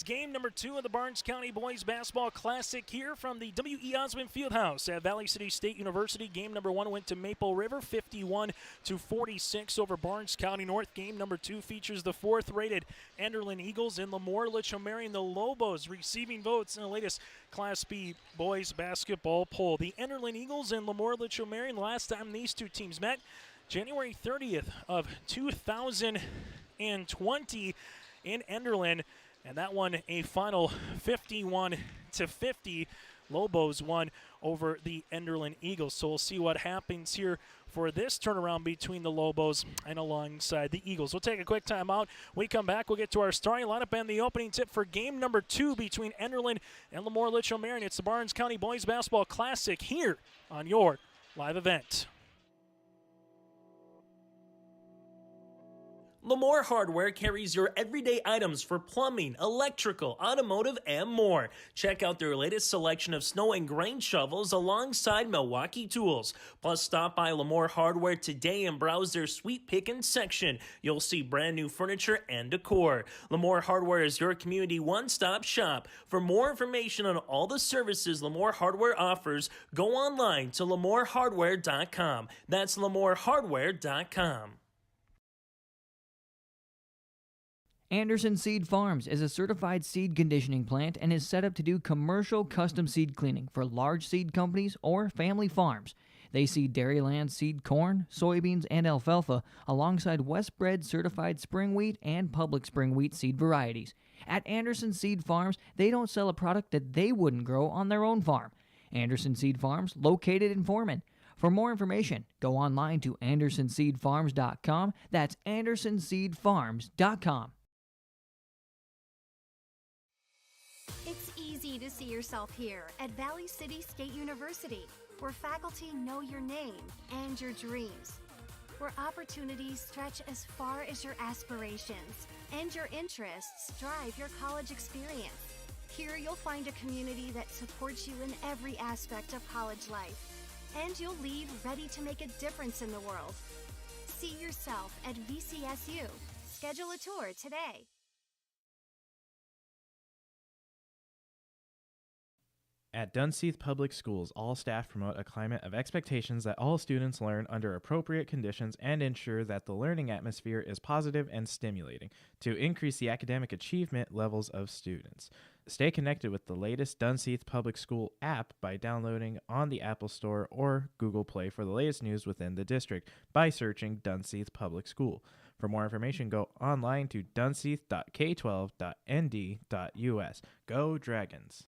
It's game number 2 of the Barnes County Boys Basketball Classic here from the W.E. Osmond Fieldhouse at Valley City State University. Game number 1 went to Maple River, 51-46 over Barnes County North. Game number 2 features the 4th-rated Enderlin Eagles and LaMoure Litchville-Marion, the Lobos, receiving votes in the latest Class B Boys Basketball poll. The Enderlin Eagles and LaMoure Litchville-Marion, last time these two teams met, January 30th of 2020 in Enderlin. And that one a final 51-50. Lobos won over the Enderlin Eagles. So we'll see what happens here for this turnaround between the Lobos and alongside the Eagles. We'll take a quick time out. We come back, we'll get to our starting lineup and the opening tip for game number 2 between Enderlin and LaMoure Litchville-Marion. It's the Barnes County Boys Basketball Classic here on your live event. LaMoure Hardware carries your everyday items for plumbing, electrical, automotive, and more. Check out their latest selection of snow and grain shovels alongside Milwaukee tools. Plus, stop by LaMoure Hardware today and browse their sweet pickin' section. You'll see brand new furniture and decor. LaMoure Hardware is your community one-stop shop. For more information on all the services LaMoure Hardware offers, go online to LaMoureHardware.com. That's LaMoureHardware.com. Anderson Seed Farms is a certified seed conditioning plant and is set up to do commercial custom seed cleaning for large seed companies or family farms. They seed Dairyland seed corn, soybeans, and alfalfa alongside Westbred certified spring wheat and public spring wheat seed varieties. At Anderson Seed Farms, they don't sell a product that they wouldn't grow on their own farm. Anderson Seed Farms, located in Foreman. For more information, go online to AndersonSeedFarms.com. That's AndersonSeedFarms.com. It's easy to see yourself here at Valley City State University, where faculty know your name and your dreams, where opportunities stretch as far as your aspirations and your interests drive your college experience. Here you'll find a community that supports you in every aspect of college life, and you'll leave ready to make a difference in the world. See yourself at VCSU. Schedule a tour today. At Dunseith Public Schools, all staff promote a climate of expectations that all students learn under appropriate conditions and ensure that the learning atmosphere is positive and stimulating to increase the academic achievement levels of students. Stay connected with the latest Dunseith Public School app by downloading on the Apple Store or Google Play for the latest news within the district by searching Dunseith Public School. For more information, go online to dunseith.k12.nd.us. Go Dragons!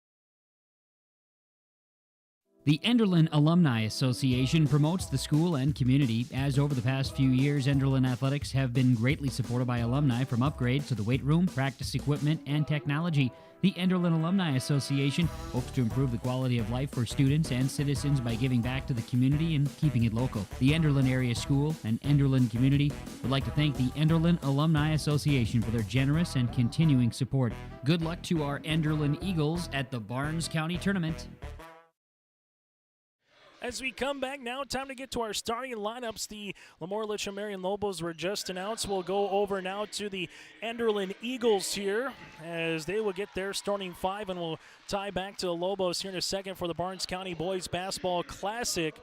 The Enderlin Alumni Association promotes the school and community, as over the past few years, Enderlin athletics have been greatly supported by alumni, from upgrades to the weight room, practice equipment, and technology. The Enderlin Alumni Association hopes to improve the quality of life for students and citizens by giving back to the community and keeping it local. The Enderlin Area School and Enderlin community would like to thank the Enderlin Alumni Association for their generous and continuing support. Good luck to our Enderlin Eagles at the Barnes County Tournament. As we come back now, time to get to our starting lineups. The LaMoure Litchville-Marion Lobos were just announced. We'll go over now to the Enderlin Eagles here, as they will get their starting 5, and we'll tie back to the Lobos here in a second for the Barnes County Boys Basketball Classic,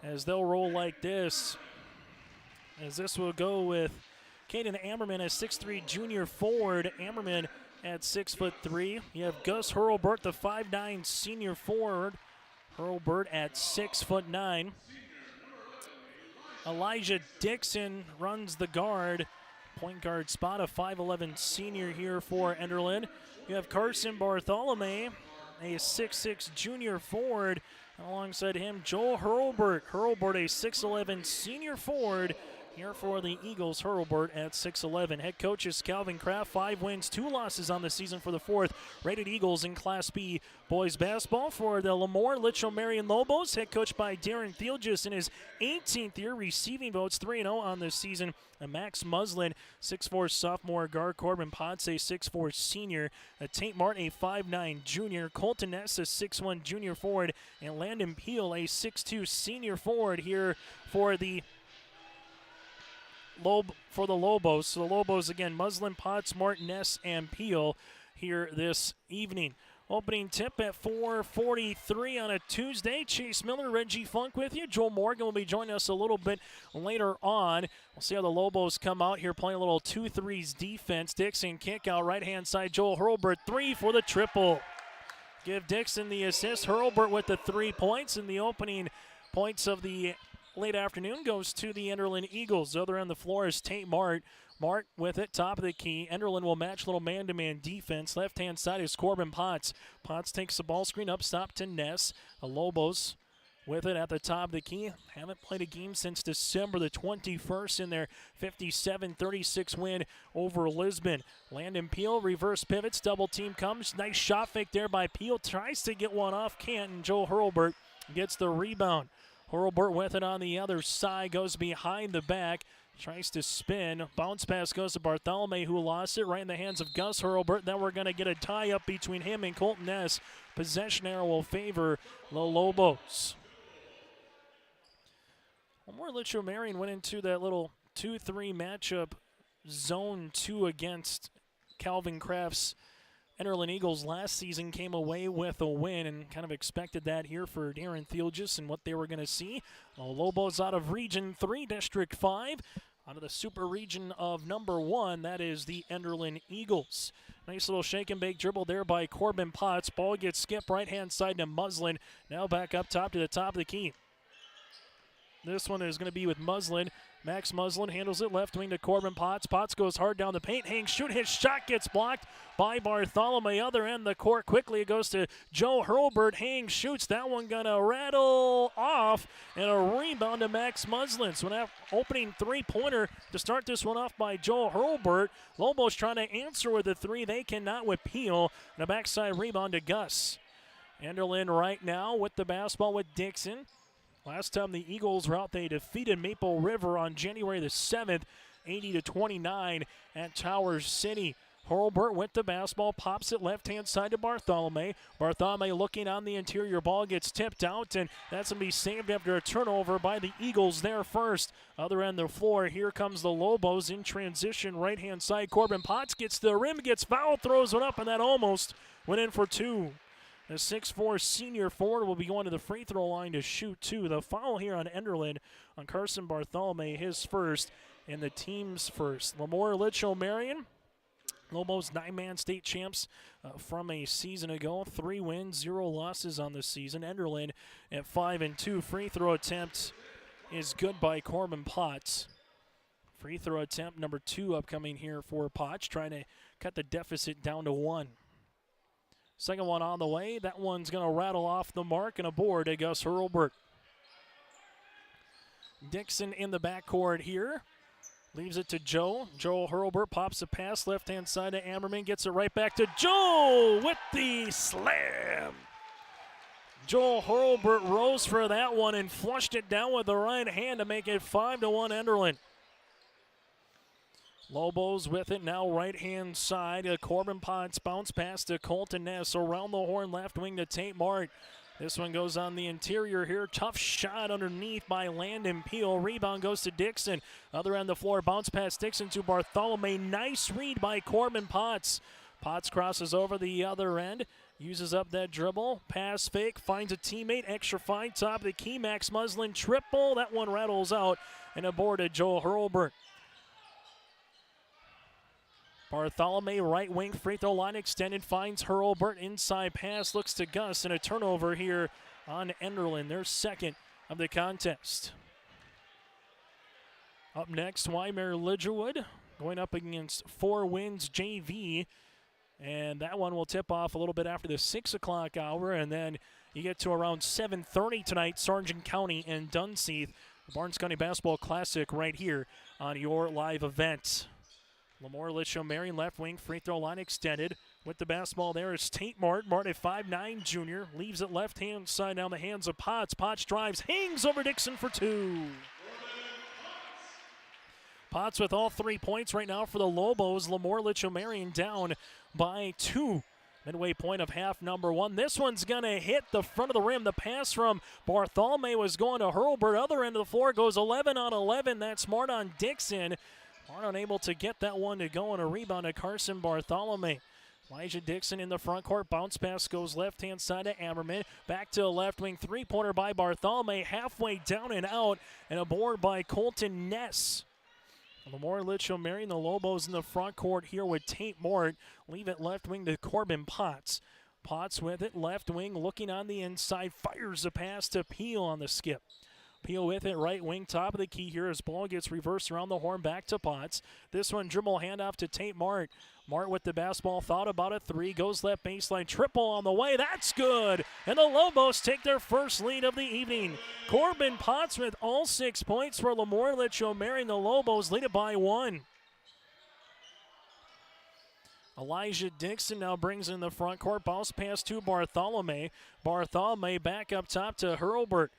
as they'll roll like this. As this will go with Caden Ammerman as 6'3" junior forward. Ammerman at 6'3". You have Gus Hurlbert, the 5'9" senior forward. Hurlbert at 6'9". Elijah Dixon runs the guard. Point guard spot, a 5'11" senior here for Enderlin. You have Carson Bartholomew, a 6'6" junior forward. Alongside him, Joel Hurlbert. Hurlbert, a 6'11" senior forward. Here for the Eagles, Hurlbert at 6'11". Head coach is Calvin Kraft. 5 wins, 2 losses on the season for the 4th-rated Eagles in Class B boys basketball. For the LaMoure Litchville-Marion Lobos, head coached by Darren Thielges in his 18th year, receiving votes 3-0 on this season. And Max Muslin, 6'4" sophomore guard. Corbin Potts, a 6'4" senior. Tate Martin, a 5'9" junior. Colton Ness, a 6'1" junior forward. And Landon Peel, a 6'2" senior forward here for the Lobos. So the Lobos, again, Muslin, Potts, Martin, Ness, and Peel. here this evening. Opening tip at 4:43 on a Tuesday. Chase Miller, Reggie Funk with you. Joel Morgan will be joining us a little bit later on. We'll see how the Lobos come out here playing a little 2-3s defense. Dixon kick out right-hand side. Joel Hurlburt 3 for the triple. Give Dixon the assist. Hurlburt with the 3 points, and the opening points of the late afternoon goes to the Enderlin Eagles. The other end of the floor is Tate Mart. Mart with it, top of the key. Enderlin will match little man-to-man defense. Left-hand side is Corbin Potts. Potts takes the ball screen up, stop to Ness. The Lobos with it at the top of the key. Haven't played a game since December the 21st in their 57-36 win over Lisbon. Landon Peel, reverse pivots, double team comes. Nice shot fake there by Peel. Tries to get one off, can't, and Joe Hurlburt gets the rebound. Hurlburt with it on the other side, goes behind the back. Tries to spin. Bounce pass goes to Bartholomew, who lost it right in the hands of Gus Hurlburt. Then we're going to get a tie-up between him and Colton Ness. Possession arrow will favor the Lobos. LaMoure Litchville-Marion went into that little 2-3 matchup, zone 2 against Calvin Kraft's Enderlin Eagles last season, came away with a win and kind of expected that here for Darren Thielgis and what they were going to see. The Lobos out of Region 3, District 5. Out of the super region of number 1, that is the Enderlin Eagles. Nice little shake and bake dribble there by Corbin Potts. Ball gets skipped right-hand side to Muslin. Now back up top to the top of the key. This one is going to be with Muslin. Max Muslin handles it left wing to Corbin Potts. Potts goes hard down the paint. Hangs, shoot, his shot gets blocked by Bartholomew. Other end of the court quickly. It goes to Joe Hurlburt. Hangs, shoots. That one going to rattle off. And a rebound to Max Muslin. So an opening three-pointer to start this one off by Joe Hurlburt. Lobos trying to answer with a three. They cannot with Peel. And a backside rebound to Gus. Enderlin right now with the basketball with Dixon. Last time the Eagles were out, they defeated Maple River on January the 7th, 80-29 at Towers City. Hurlburt with the basketball, pops it left-hand side to Bartholomew. Bartholomew looking on the interior, ball gets tipped out, and that's going to be saved after a turnover by the Eagles there first. Other end of the floor, here comes the Lobos in transition, right-hand side. Corbin Potts gets to the rim, gets fouled, throws it up, and that almost went in for 2. The 6'4 senior forward will be going to the free throw line to shoot 2. The foul here on Enderlin on Carson Bartholomew, his first, and the team's first. LaMoure Litchville-Marion, Lobos 9-man state champs from a season ago. 3 wins, 0 losses on the season. Enderlin at 5-2. Free throw attempt is good by Corbin Potts. Free throw attempt number 2 upcoming here for Potts, trying to cut the deficit down to 1. Second one on the way. That one's going to rattle off the mark and a board to Gus Hurlburt. Dixon in the backcourt here. Leaves it to Joe. Joe Hurlburt pops a pass left-hand side to Ammerman. Gets it right back to Joe with the slam. Joel Hurlburt rose for that one and flushed it down with the right hand to make it 5-1 Enderlin. Lobos with it now right-hand side. Corbin Potts bounce pass to Colton Ness. Around the horn left wing to Tate Mart. This one goes on the interior here. Tough shot underneath by Landon Peel. Rebound goes to Dixon. Other end of the floor. Bounce pass Dixon to Bartholomew. Nice read by Corbin Potts. Potts crosses over the other end. Uses up that dribble. Pass fake. Finds a teammate. Extra fine. Top of the key. Max Muslin triple. That one rattles out. And a board to Joel Hurlburt. Bartholomew, right wing, free throw line extended, finds Hurlburt, inside pass, looks to Gus, and a turnover here on Enderlin, their second of the contest. Up next, Weimar Lidgerwood, going up against 4 Wins JV, and that one will tip off a little bit after the 6 o'clock hour, and then you get to around 7:30 tonight, Sargent County and Dunseith, the Barnes County Basketball Classic right here on your live event. LaMoure Litchville-Marion left wing, free throw line extended. With the basketball there is Tate Mart. Mart, a 5'9 junior, leaves it left-hand side down the hands of Potts. Potts drives, hangs over Dixon for 2. Potts with all 3 points right now for the Lobos. LaMoure Litchville-Marion down by 2. Midway point of half number 1. This one's going to hit the front of the rim. The pass from Bartholomew was going to Hurlburt. Other end of the floor goes 11 on 11. That's Smart on Dixon. Mart unable to get that one to go on a rebound to Carson Bartholomew. Elijah Dixon in the front court. Bounce pass goes left-hand side to Ammerman. Back to a left wing three-pointer by Bartholomew. Halfway down and out. And a board by Colton Ness. LaMoure, Litchville-Marion, the Lobos in the front court here with Tate Mort. Leave it left wing to Corbin Potts. Potts with it, left wing, looking on the inside. Fires a pass to Peel on the skip. Peel with it, right wing, top of the key here as ball gets reversed around the horn, back to Potts. This one, dribble handoff to Tate Mart. Mart with the basketball, thought about a three, goes left baseline, triple on the way, that's good! And the Lobos take their first lead of the evening. Corbin Potts with all 6 points for LaMoure, Litchville-Marion. The Lobos lead it by 1. Elijah Dixon now brings in the front court, bounce pass to Bartholomew. Bartholomew back up top to Hurlbert.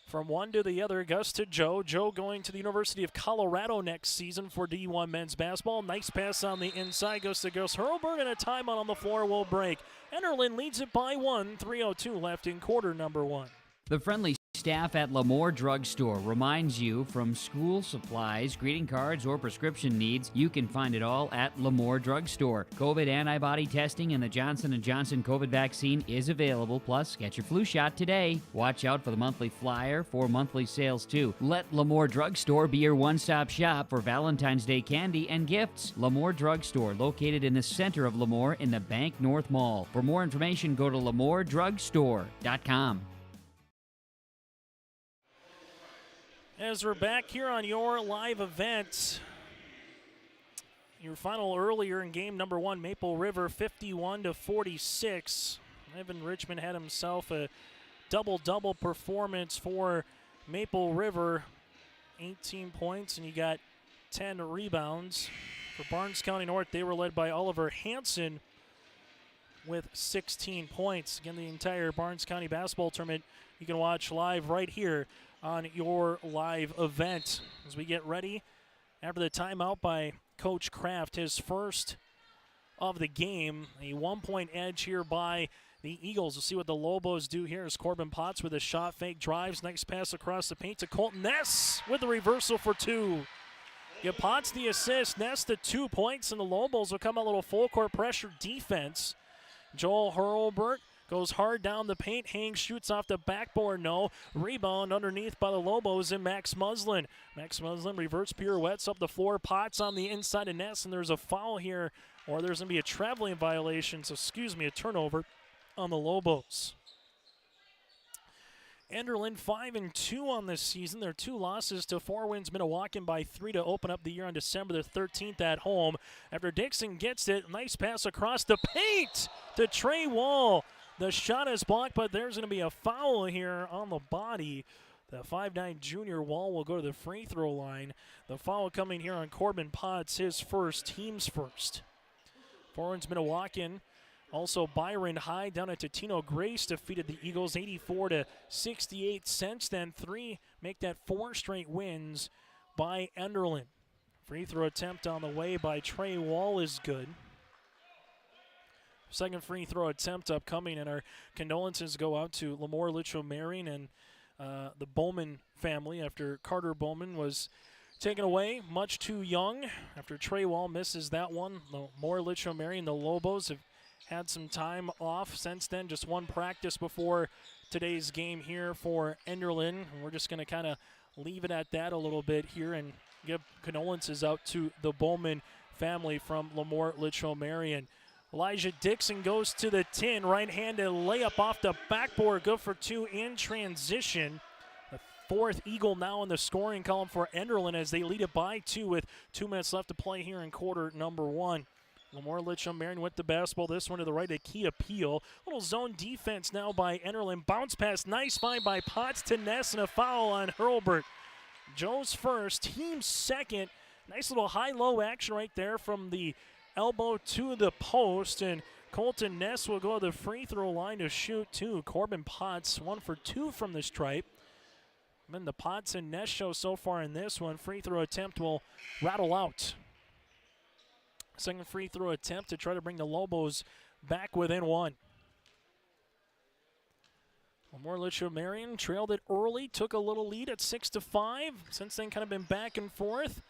From one to the other, Gus to Joe. Joe going to the University of Colorado next season for D1 men's basketball. Nice pass on the inside, goes to Gus Hurlbert, and a timeout on the floor will break. Enderlin leads it by 1, 3:02 left in quarter number 1. The friendly staff at LaMoure Drugstore reminds you, from school supplies, greeting cards, or prescription needs, you can find it all at LaMoure Drugstore. COVID antibody testing and the Johnson & Johnson COVID vaccine is available, plus get your flu shot today. Watch out for the monthly flyer for monthly sales too. Let LaMoure Drugstore be your one-stop shop for Valentine's Day candy and gifts. LaMoure Drugstore, located in the center of LaMoure in the Bank North Mall. For more information, go to LaMoureDrugstore.com. As we're back here on your live event, your final earlier in game number 1, Maple River 51-46. Evan Richmond had himself a double-double performance for Maple River. 18 points, and he got 10 rebounds. For Barnes County North, they were led by Oliver Hansen with 16 points. Again, the entire Barnes County basketball tournament you can watch live right here on your live event. As we get ready after the timeout by Coach Kraft, his first of the game. A 1-point edge here by the Eagles. We'll see what the Lobos do here as Corbin Potts with a shot fake, drives, nice pass across the paint to Colton Ness with the reversal for 2. Give Potts the assist, Ness the 2 points, and the Lobos will come a little full court pressure defense. Joel Hurlbert goes hard down the paint, hangs, shoots off the backboard, no. Rebound underneath by the Lobos and Max Muslin. Max Muslin reverse pirouettes up the floor, Potts on the inside of Ness, and there's a foul here, or there's going to be a traveling violation, so a turnover on the Lobos. Enderlin 5-2 on this season. Their 2 losses to 4 wins Minnewacan by 3 to open up the year on December the 13th at home. After Dixon gets it, nice pass across the paint to Trey Wall. The shot is blocked, but there's going to be a foul here on the body. The 5'9 junior Wall will go to the free throw line. The foul coming here on Corbin Potts, his first, team's first. 4 wins Minnewacan. Also, Byron High down at Totino Grace defeated the Eagles 84-68. Since then, 3 make that 4 straight wins by Enderlin. Free throw attempt on the way by Trey Wall is good. Second free throw attempt upcoming, and our condolences go out to LaMoure, Litchville-Marion, and the Bowman family after Carter Bowman was taken away much too young. After Trey Wall misses that one, LaMoure, Litchville-Marion, the Lobos have had some time off since then. Just one practice before today's game here for Enderlin. We're just going to kind of leave it at that a little bit here and give condolences out to the Bowman family from LaMoure, Litchville-Marion. Elijah Dixon goes to the tin, right-handed layup off the backboard, good for 2 in transition. The 4th Eagle now in the scoring column for Enderlin as they lead it by 2 with 2 minutes left to play here in quarter number 1. LaMoure, Litchville-Marion with the basketball. This one to the right, a key appeal. Little zone defense now by Enderlin. Bounce pass, nice find by Potts to Ness, and a foul on Hurlbert. Joe's first, team's second. Nice little high-low action right there from the elbow to the post, and Colton Ness will go to the free throw line to shoot 2. Corbin Potts 1 for 2 from the stripe. And the Potts and Ness show so far in this one. Free throw attempt will rattle out. Second free throw attempt to try to bring the Lobos back within 1. LaMoure, Litchville-Marion trailed it early, took a little lead at 6-5. Since then, kind of been back and forth.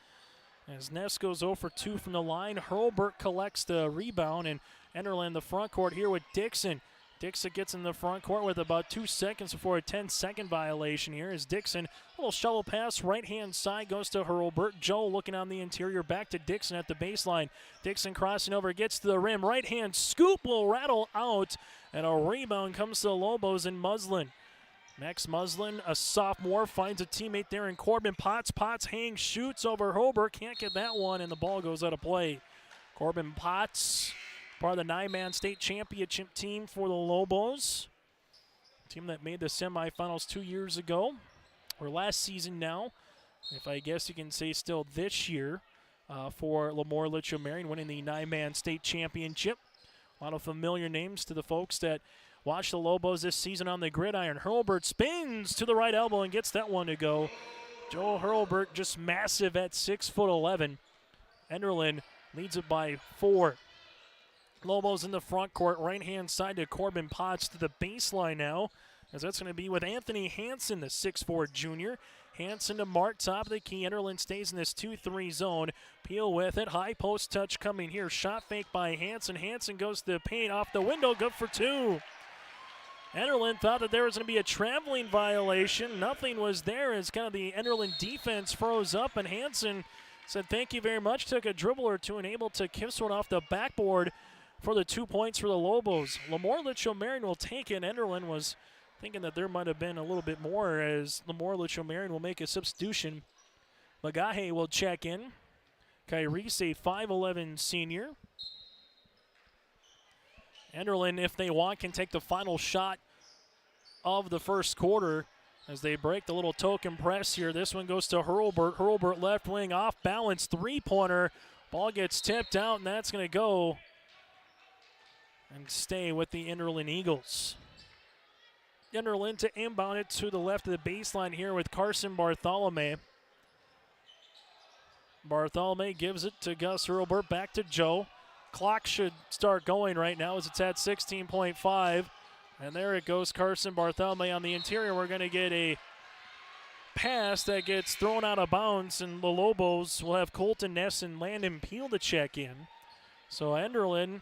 As Ness goes 0 for 2 from the line, Hurlburt collects the rebound, and Enderlin in the front court here with Dixon. Dixon gets in the front court with about 2 seconds before a 10-second violation here as Dixon, a little shovel pass, right-hand side goes to Hurlburt. Joe looking on the interior, back to Dixon at the baseline. Dixon crossing over, gets to the rim, right-hand scoop will rattle out, and a rebound comes to the Lobos in Muslin. Max Muslin, a sophomore, finds a teammate there in Corbin Potts. Potts hangs, shoots over Hurlburt, can't get that one, and the ball goes out of play. Corbin Potts, part of the 9-man state championship team for the Lobos. Team that made the semifinals 2 years ago, or last season now, if I guess you can say still this year, for LaMoure Litchville-Marion, winning the 9-man state championship. A lot of familiar names to the folks that watch the Lobos this season on the gridiron. Hurlburt spins to the right elbow and gets that one to go. Joe Hurlburt just massive at 6'11". Enderlin leads it by 4. Lobos in the front court, right-hand side to Corbin Potts to the baseline now, as that's going to be with Anthony Hansen, the 6'4 junior. Hansen to Mark, top of the key. Enderlin stays in this 2-3 zone. Peel with it. High post touch coming here. Shot fake by Hansen. Hansen goes to the paint, off the window, good for 2. Enderlin thought that there was going to be a traveling violation. Nothing was there as kind of the Enderlin defense froze up, and Hansen said thank you very much, took a dribble or two and able to kiss one off the backboard for the 2 points for the Lobos. LaMoure Litchville-Marion will take it. Enderlin was thinking that there might have been a little bit more, as LaMoure Litchville-Marion will make a substitution. Magahe will check in. Kyrese, a 5'11 senior. Enderlin, if they want, can take the final shot of the first quarter as they break the little token press here. This one goes to Hurlburt. Hurlburt left wing, off balance, three-pointer. Ball gets tipped out, and that's going to go and stay with the Enderlin Eagles. Enderlin to inbound it to the left of the baseline here with Carson Bartholomew. Bartholomew gives it to Gus Hurlburt, back to Joe. Clock should start going right now as it's at 16.5. And there it goes, Carson Bartholomew on the interior. We're going to get a pass that gets thrown out of bounds, and the Lobos will have Colton Ness and Landon Peel to check in. So Enderlin,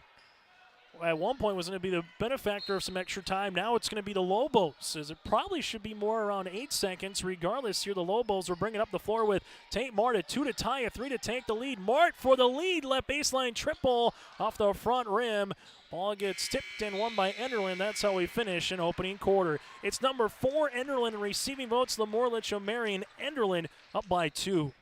at one point, was going to be the benefactor of some extra time. Now it's going to be the Lobos, as it probably should be more around 8 seconds. Regardless, here the Lobos are bringing up the floor with Tate Mart at 2 to tie, a 3 to take the lead. Mart for the lead, left baseline triple off the front rim. Ball gets tipped and won by Enderlin. That's how we finish in opening quarter. It's number 4, Enderlin, receiving votes. LaMoure Litchville-Marion. Enderlin up by 2.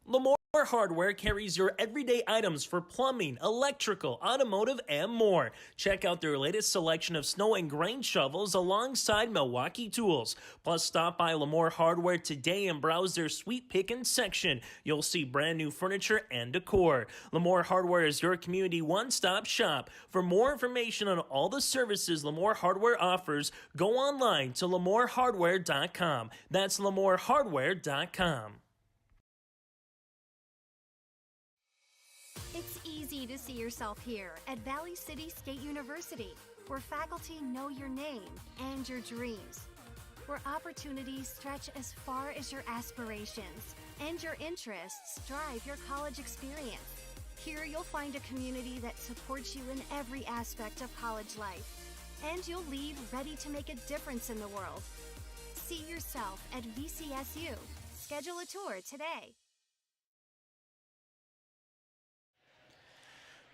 LaMoure Hardware carries your everyday items for plumbing, electrical, automotive, and more. Check out their latest selection of snow and grain shovels alongside Milwaukee tools. Plus, stop by LaMoure Hardware today and browse their sweet pickin' section. You'll see brand new furniture and decor. LaMoure Hardware is your community one-stop shop. For more information on all the services LaMoure Hardware offers, go online to LaMoureHardware.com. That's LaMoureHardware.com. It's easy to see yourself here at Valley City State University, where faculty know your name and your dreams, where opportunities stretch as far as your aspirations and your interests drive your college experience. Here you'll find a community that supports you in every aspect of college life, and you'll leave ready to make a difference in the world. See yourself at VCSU. Schedule a tour today.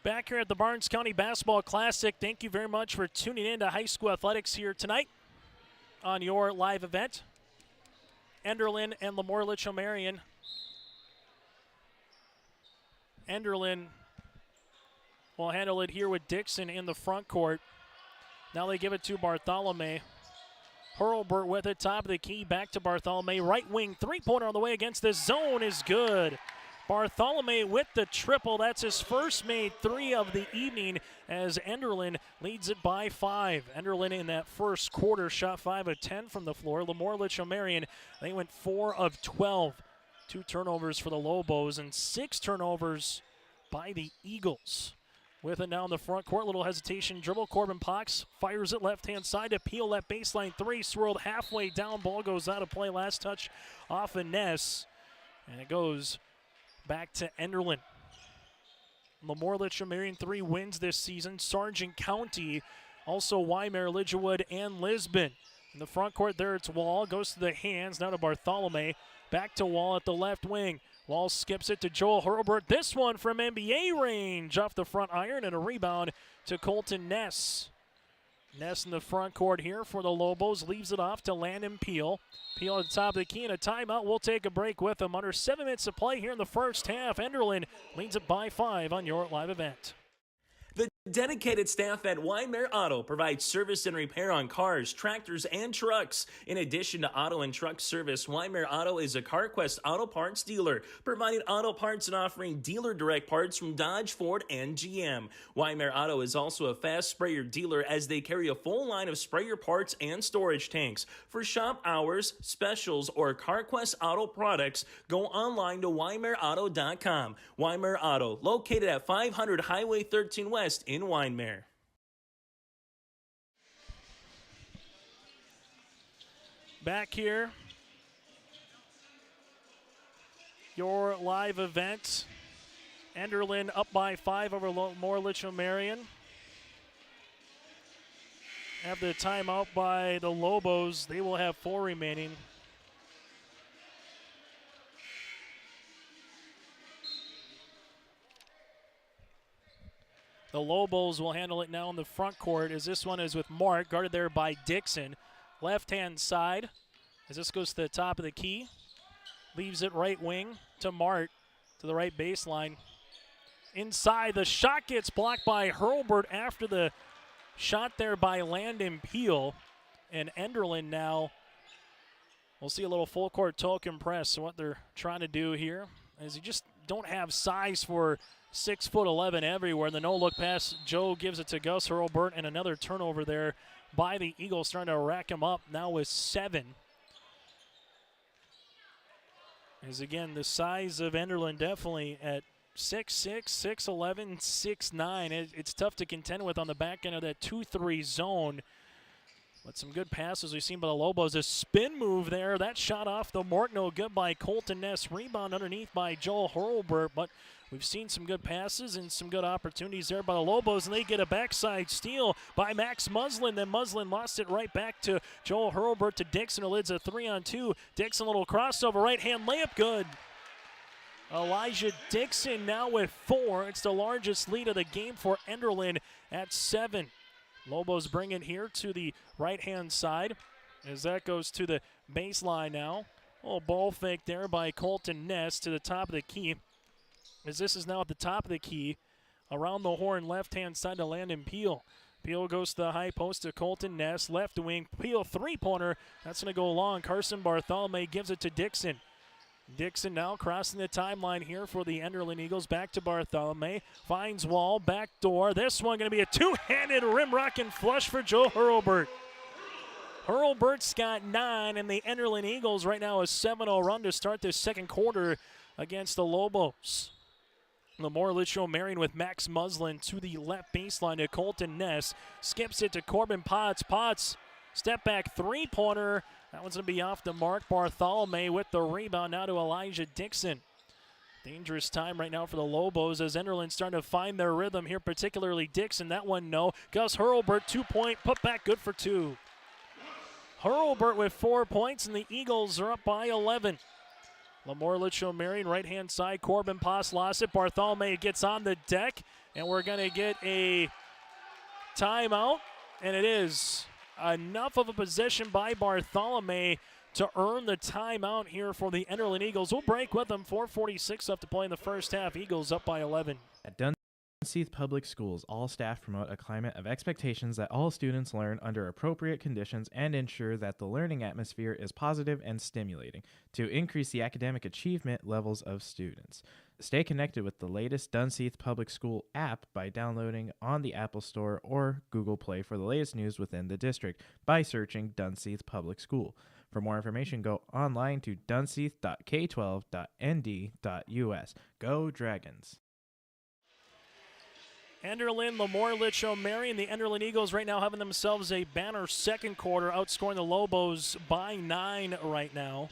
Back here at the Barnes County Basketball Classic, thank you very much for tuning in to high school athletics here tonight on your live event. Enderlin and LaMoure Litchville-Marion. Enderlin will handle it here with Dixon in the front court. Now they give it to Bartholomew. Hurlburt with it, top of the key, back to Bartholomew. Right wing three-pointer on the way against the zone is good. Bartholomew with the triple. That's his first made 3 of the evening as Enderlin leads it by 5. Enderlin in that first quarter shot 5 of 10 from the floor. LaMoure Litchville-Marion, they went 4 of 12. 2 turnovers for the Lobos and 6 turnovers by the Eagles. With it now in the front court, little hesitation dribble. Corbin Potts fires it left-hand side to Peel. That baseline 3 swirled halfway down. Ball goes out of play. Last touch off of Ness. And it goes back to Enderlin. LaMoure, Litchville-Marion, 3 wins this season. Sargent County, also Waimea, Lidgewood, and Lisbon. In the front court there, it's Wall. Goes to the hands, now to Bartholomew. Back to Wall at the left wing. Wall skips it to Joel Hurlbert. This one from NBA range off the front iron, and a rebound to Colton Ness. Ness in the front court here for the Lobos. Leaves it off to Landon Peel. Peel at the top of the key and a timeout. We'll take a break with him. Under 7 minutes to play here in the first half. Enderlin leads it by 5 on your live event. The dedicated staff at LaMoure Auto provides service and repair on cars, tractors, and trucks. In addition to auto and truck service, LaMoure Auto is a CarQuest auto parts dealer, providing auto parts and offering dealer direct parts from Dodge, Ford, and GM. LaMoure Auto is also a fast sprayer dealer as they carry a full line of sprayer parts and storage tanks. For shop hours, specials, or CarQuest auto products, go online to WaimaureAuto.com. LaMoure Auto, located at 500 Highway 13 West in Waimea. Back here, your live event. Enderlin up by 5 over LaMoure, Litchville-Marion. Have the timeout by the Lobos. They will have 4 remaining. The Lobos will handle it now in the front court as this one is with Mark, guarded there by Dixon. Left-hand side as this goes to the top of the key. Leaves it right wing to Mart to the right baseline. Inside, the shot gets blocked by Hurlbert after the shot there by Landon Peel. And Enderlin now, we'll see a little full court token press. So what they're trying to do here is you just don't have size for 6'11" everywhere. The no-look pass, Joe gives it to Gus Hurlbert, and another turnover there by the Eagles, starting to rack him up now with 7. As again, the size of Enderlin definitely at 6'6", 6'11", 6'9". It's tough to contend with on the back end of that 2-3 zone. But some good passes we've seen by the Lobos. A spin move there. That shot off the mark, no good by Colton Ness. Rebound underneath by Joel Hurlbert. But we've seen some good passes and some good opportunities there by the Lobos. And they get a backside steal by Max Muslin. Then Muslin lost it right back to Joel Hurlbert to Dixon, who leads a 3-on-2. Dixon, a little crossover. Right-hand layup, good. Elijah Dixon now with 4. It's the largest lead of the game for Enderlin at 7. Lobos bring it here to the right-hand side as that goes to the baseline now. Oh, ball fake there by Colton Ness to the top of the key. As this is now at the top of the key, around the horn, left-hand side to Landon Peel. Peel goes to the high post to Colton Ness, left wing. Peel three-pointer. That's going to go long. Carson Bartholomew gives it to Dixon. Dixon now crossing the timeline here for the Enderlin Eagles. Back to Bartholomew. Finds Wall. Back door. This one going to be a two-handed rim-rocking flush for Joe Hurlbert. Hurlbert's got 9, and the Enderlin Eagles right now a 7-0 run to start this second quarter against the Lobos. LaMoure, Litchville-Marion with Max Muslin to the left baseline to Colton Ness. Skips it to Corbin Potts. Potts, step back three-pointer. That one's going to be off the mark. Bartholomew with the rebound now to Elijah Dixon. Dangerous time right now for the Lobos as Enderlin's starting to find their rhythm here, particularly Dixon. That one, no. Gus Hurlbert, 2-point, put back, good for 2. Hurlbert with 4 points, and the Eagles are up by 11. LaMoure, Litchville-Marion, right-hand side. Corbin Potts lost it. Bartholomew gets on the deck, and we're going to get a timeout, and it is enough of a possession by Bartholomew to earn the timeout here for the Enderlin Eagles. We'll break with them. 4:46 left to play in the first half. Eagles up by 11. At Dunseith Public Schools, all staff promote a climate of expectations that all students learn under appropriate conditions and ensure that the learning atmosphere is positive and stimulating to increase the academic achievement levels of students. Stay connected with the latest Dunseith Public School app by downloading on the Apple Store or Google Play for the latest news within the district by searching Dunseith Public School. For more information, go online to dunseith.k12.nd.us. Go Dragons! Enderlin, LaMoure, Litchville-Marion. The Enderlin Eagles right now having themselves a banner second quarter, outscoring the Lobos by 9 right now.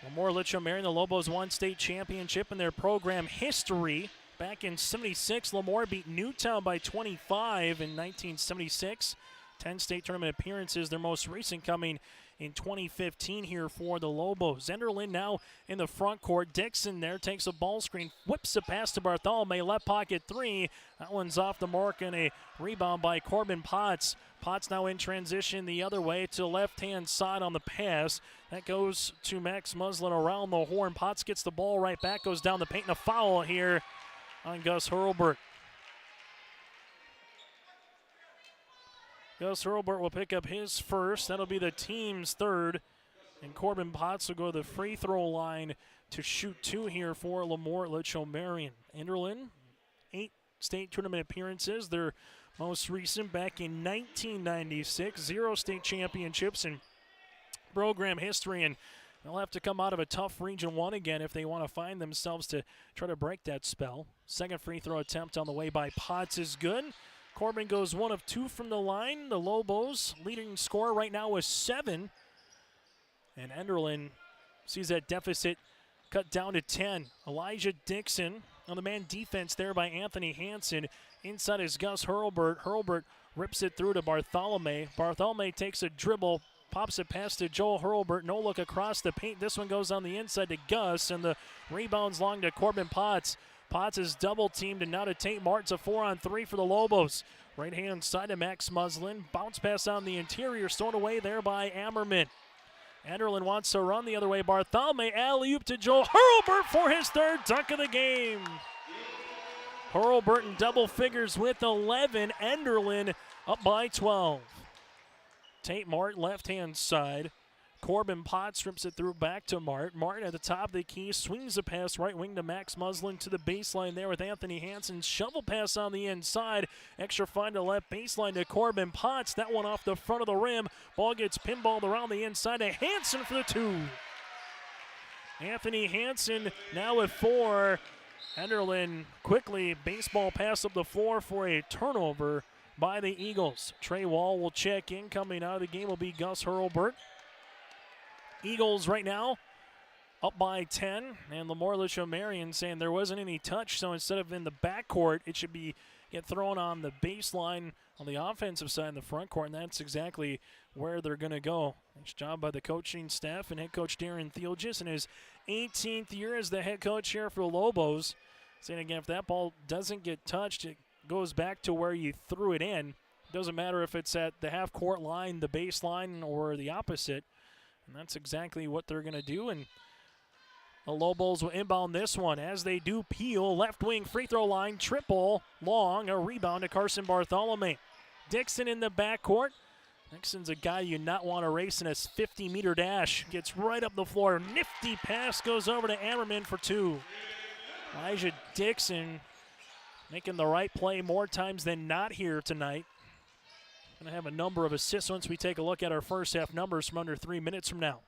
LaMoure Litchville-Marion, the Lobos won state championship in their program history. Back in 76, LaMoure beat Newtown by 25 in 1976. 10 state tournament appearances, their most recent coming in 2015 here for the Lobos. Enderlin now in the front court. Dixon there takes a ball screen, whips a pass to Bartholomew, left pocket three. That one's off the mark and a rebound by Corbin Potts. Potts now in transition the other way to the left-hand side on the pass. That goes to Max Muslin around the horn. Potts gets the ball right back, goes down the paint, and a foul here on Gus Hurlburt. Gus Hurlburt will pick up his first. That'll be the team's third. And Corbin Potts will go to the free throw line to shoot two here for LaMoure Litchville-Marion. Enderlin, 8 state tournament appearances. Their most recent back in 1996. 0 state championships in program history. And they'll have to come out of a tough Region 1 again if they want to find themselves to try to break that spell. Second free throw attempt on the way by Potts is good. Corbin goes 1 of 2 from the line. The Lobos leading scorer right now is 7. And Enderlin sees that deficit cut down to 10. Elijah Dixon on the man defense there by Anthony Hansen. Inside is Gus Hurlburt. Hurlburt rips it through to Bartholomew. Bartholomew takes a dribble, pops it past to Joel Hurlburt. No look across the paint. This one goes on the inside to Gus, and the rebound's long to Corbin Potts. Potts is double teamed, and now to Tate Martin's a 4-on-3 for the Lobos. Right hand side to Max Muslin. Bounce pass on the interior, stolen away there by Ammerman. Enderlin wants to run the other way. Bartholomew alley-oop to Joel Hurlburt for his third dunk of the game. Hurlburt in double figures with 11. Enderlin up by 12. Tate Martin left hand side. Corbin Potts rips it through back to Martin. Martin at the top of the key, swings a pass right wing to Max Muslin to the baseline there with Anthony Hansen. Shovel pass on the inside. Extra find to left baseline to Corbin Potts. That one off the front of the rim. Ball gets pinballed around the inside to Hansen for the 2. Anthony Hansen now with 4. Enderlin quickly baseball pass up the floor for a turnover by the Eagles. Trey Wall will check in. Coming out of the game will be Gus Hurlburt. Eagles right now up by 10, and LaMoure Litchville-Marion saying there wasn't any touch, so instead of in the backcourt, it should get thrown on the baseline on the offensive side in the front court, and that's exactly where they're going to go. Nice job by the coaching staff and head coach Darren Thielgis in his 18th year as the head coach here for the Lobos. Saying again, if that ball doesn't get touched, it goes back to where you threw it in. It doesn't matter if it's at the half-court line, the baseline, or the opposite. And that's exactly what they're going to do. And the Lobos will inbound this one as they do. Peel, left wing free throw line, triple, long, a rebound to Carson Bartholomew. Dixon in the backcourt. Dixon's a guy you not want to race in a 50-meter dash. Gets right up the floor. Nifty pass goes over to Ammerman for 2. Elijah Dixon making the right play more times than not here tonight. Going to have a number of assists once we take a look at our first half numbers from under 3 minutes from now.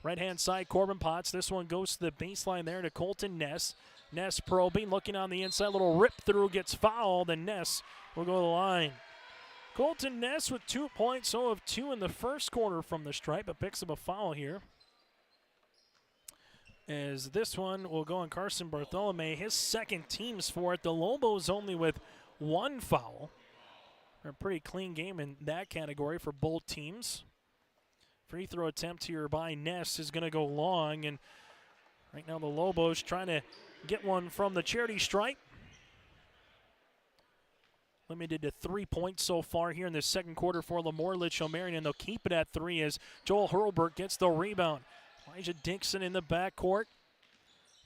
Right-hand side, Corbin Potts. This one goes to the baseline there to Colton Ness. Ness probing, looking on the inside. Little rip through, gets fouled, and Ness will go to the line. Colton Ness with 2 points, 0 of 2 in the first quarter from the stripe, but picks up a foul here. As this one will go on Carson Bartholomew, his second team's for it. The Lobos only with 1 foul. A pretty clean game in that category for both teams. Free throw attempt here by Ness is going to go long, and right now the Lobos trying to get one from the charity stripe. Limited to 3 points so far here in the second quarter for LaMoure Litchville-Marion, and they'll keep it at 3 as Joel Hurlburt gets the rebound. Elijah Dixon in the backcourt.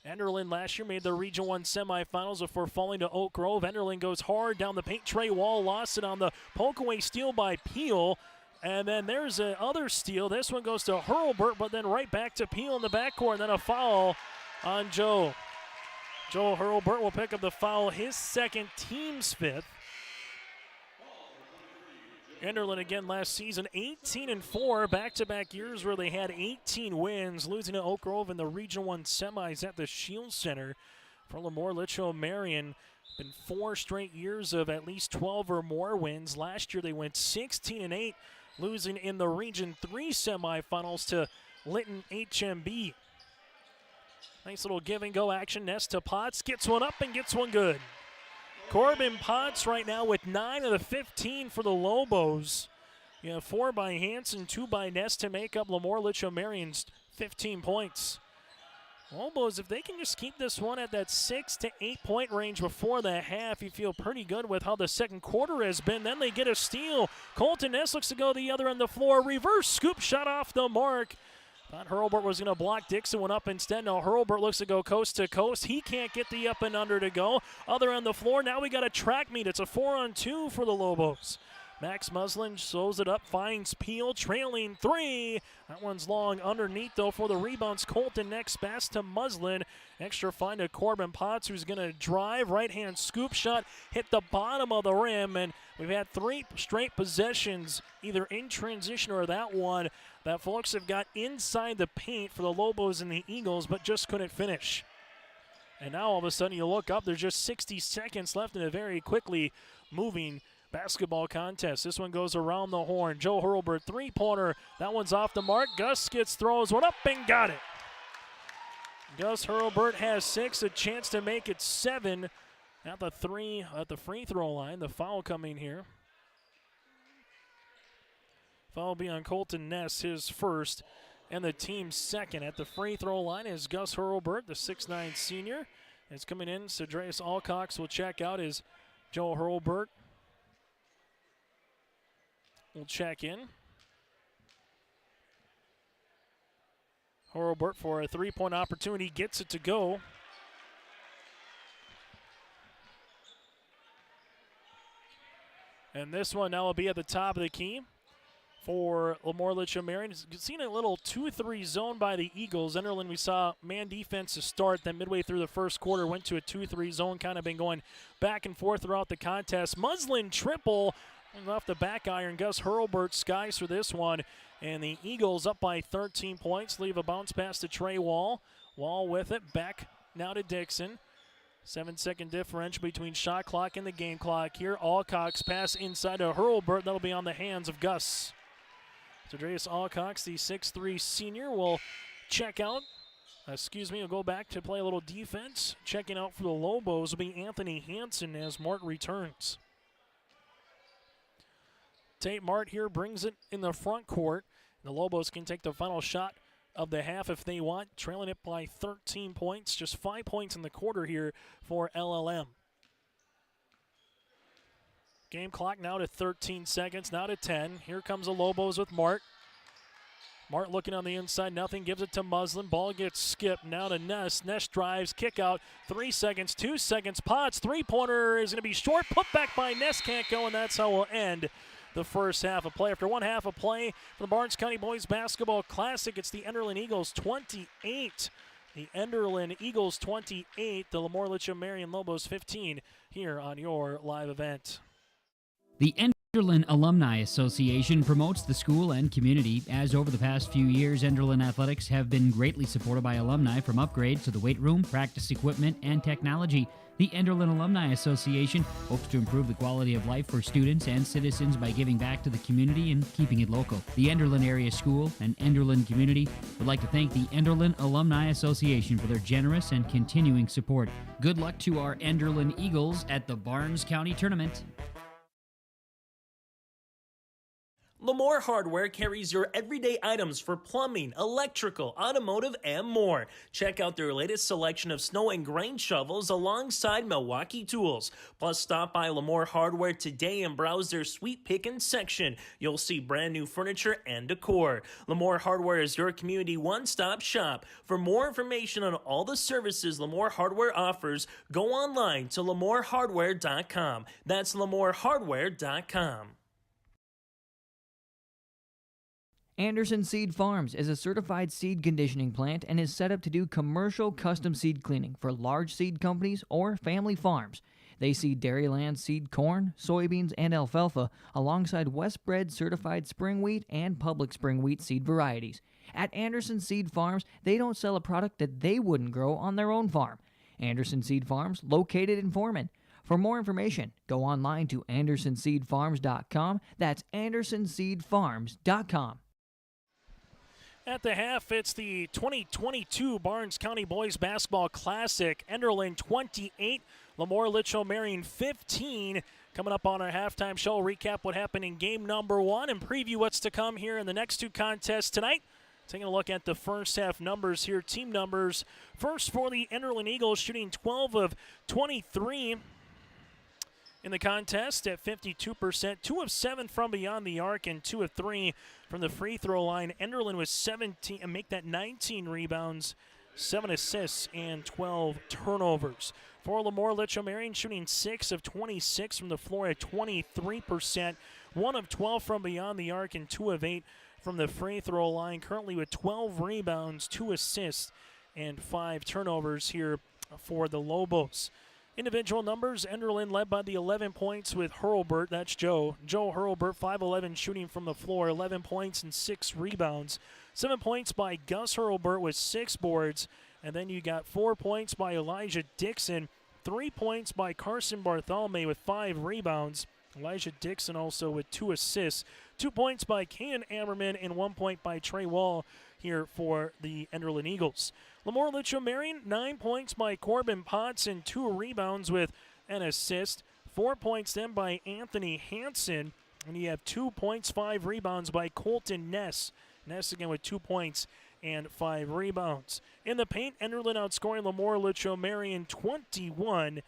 Enderlin last year made the Region 1 semifinals before falling to Oak Grove. Enderlin goes hard down the paint. Trey Wall lost it on the poke-away steal by Peel. And then there's another steal. This one goes to Hurlburt, but then right back to Peel in the backcourt. And then a foul on Joe. Joel Hurlburt will pick up the foul, his second, team's 5th. Enderlin again last season, 18-4, back-to-back years where they had 18 wins, losing to Oak Grove in the Region 1 semis at the Shield Center. For LaMoure Litchville-Marion, been 4 straight years of at least 12 or more wins. Last year they went 16-8, losing in the Region 3 semifinals to Lytton HMB. Nice little give and go action. Ness to Potts, gets one up and gets one good. Corbin Potts right now with 9 of the 15 for the Lobos. You have 4 by Hanson, 2 by Ness to make up LaMoure Litchville-Marion's 15 points. Lobos, if they can just keep this one at that 6 to 8 point range before the half, you feel pretty good with how the second quarter has been. Then they get a steal. Colton Ness looks to go the other end of the floor. Reverse scoop shot off the mark. Thought Hurlburt was going to block. Dixon went up instead. Now Hurlburt looks to go coast to coast. He can't get the up and under to go. Other end of the floor. Now we got a track meet. It's a 4-on-2 for the Lobos. Max Muslin shows it up, finds Peel, trailing 3. That one's long underneath, though, for the rebounds. Colton next pass to Muslin. Extra find to Corbin Potts, who's going to drive. Right-hand scoop shot, hit the bottom of the rim, and we've had 3 straight possessions, either in transition or that one, that folks have got inside the paint for the Lobos and the Eagles, but just couldn't finish. And now all of a sudden you look up, there's just 60 seconds left in a very quickly moving basketball contest. This one goes around the horn. Joe Hurlburt, 3-pointer. That one's off the mark. Gus Skitz throws one up and got it. Gus Hurlburt has 6, a chance to make it 7 at the free throw line. The foul coming here. Foul will be on Colton Ness, his first, and the team's second. At the free throw line is Gus Hurlburt, the 6'9 senior. It's coming in. Cedrius Alcox will check out as Joe Hurlburt will check in. Hurlburt for a 3-point opportunity, gets it to go. And this one now will be at the top of the key for LaMoure Litchville-Marion. Seen a little 2-3 zone by the Eagles. Enderlin, we saw man defense to start, then midway through the first quarter went to a 2-3 zone, kind of been going back and forth throughout the contest. Muslin triple, and off the back iron. Gus Hurlburt skies for this one, and the Eagles up by 13 points. Leave a bounce pass to Trey Wall. Wall with it, back now to Dixon. 7-second differential between shot clock and the game clock here. Alcox pass inside to Hurlburt. That'll be on the hands of Gus. Cedrius Alcox, the 6'3 senior, will check out. Will go back to play a little defense. Checking out for the Lobos will be Anthony Hanson as Mart returns. Tate Mart here brings it in the front court. The Lobos can take the final shot of the half if they want, trailing it by 13 points. Just 5 points in the quarter here for LLM. Game clock now to 13 seconds, now to 10. Here comes the Lobos with Mart. Mart looking on the inside, nothing, gives it to Muslin. Ball gets skipped, now to Ness. Ness drives, kick out, 3 seconds, 2 seconds. Potts, 3-pointer is going to be short. Put back by Ness, can't go, and that's how we'll end the first half of play. After one half of play for the Barnes County Boys Basketball Classic, it's the Enderlin Eagles 28. The Enderlin Eagles 28, the LaMoure Litchville-Marion Lobos 15 here on your live event. The Enderlin Alumni Association promotes the school and community, as over the past few years, Enderlin athletics have been greatly supported by alumni, from upgrades to the weight room, practice equipment, and technology. The Enderlin Alumni Association hopes to improve the quality of life for students and citizens by giving back to the community and keeping it local. The Enderlin Area School and Enderlin community would like to thank the Enderlin Alumni Association for their generous and continuing support. Good luck to our Enderlin Eagles at the Barnes County Tournament. LaMoure Hardware carries your everyday items for plumbing, electrical, automotive, and more. Check out their latest selection of snow and grain shovels alongside Milwaukee tools. Plus, stop by LaMoure Hardware today and browse their sweet pickin' section. You'll see brand new furniture and decor. LaMoure Hardware is your community one-stop shop. For more information on all the services LaMoure Hardware offers, go online to LaMoureHardware.com. That's LaMoureHardware.com. Anderson Seed Farms is a certified seed conditioning plant and is set up to do commercial custom seed cleaning for large seed companies or family farms. They seed Dairyland seed corn, soybeans, and alfalfa alongside Westbred certified spring wheat and public spring wheat seed varieties. At Anderson Seed Farms, they don't sell a product that they wouldn't grow on their own farm. Anderson Seed Farms, located in Foreman. For more information, go online to AndersonSeedFarms.com. That's AndersonSeedFarms.com. At the half, it's the 2022 Barnes County Boys Basketball Classic. Enderlin 28, LaMoure Litchville-Marion 15. Coming up on our halftime show, recap what happened in game number 1 and preview what's to come here in the next 2 contests tonight. Taking a look at the first half numbers here, team numbers. First for the Enderlin Eagles, shooting 12 of 23 in the contest at 52%, 2 of 7 from beyond the arc and 2 of 3 from the free throw line. Enderlin was 17 and make that 19 rebounds, 7 assists, and 12 turnovers. For LaMoure Litchville-Marion, shooting 6 of 26 from the floor at 23%, 1 of 12 from beyond the arc and 2 of 8 from the free throw line. Currently with 12 rebounds, 2 assists, and 5 turnovers here for the Lobos. Individual numbers, Enderlin led by the 11 points with Hurlbert. That's Joe. Joe Hurlbert, 5'11", shooting from the floor, 11 points and 6 rebounds. 7 points by Gus Hurlbert with 6 boards. And then you got 4 points by Elijah Dixon, 3 points by Carson Bartholomew with 5 rebounds. Elijah Dixon also with 2 assists. 2 points by Kanan Ammerman and 1 point by Trey Wall here for the Enderlin Eagles. LaMoure Litchville-Marion, 9 points by Corbin Potts and 2 rebounds with an assist. 4 points then by Anthony Hansen. And you have 2 points, 5 rebounds by Colton Ness. Ness again with 2 points and 5 rebounds. In the paint, Enderlin outscoring LaMoure Litchville-Marion 21-10.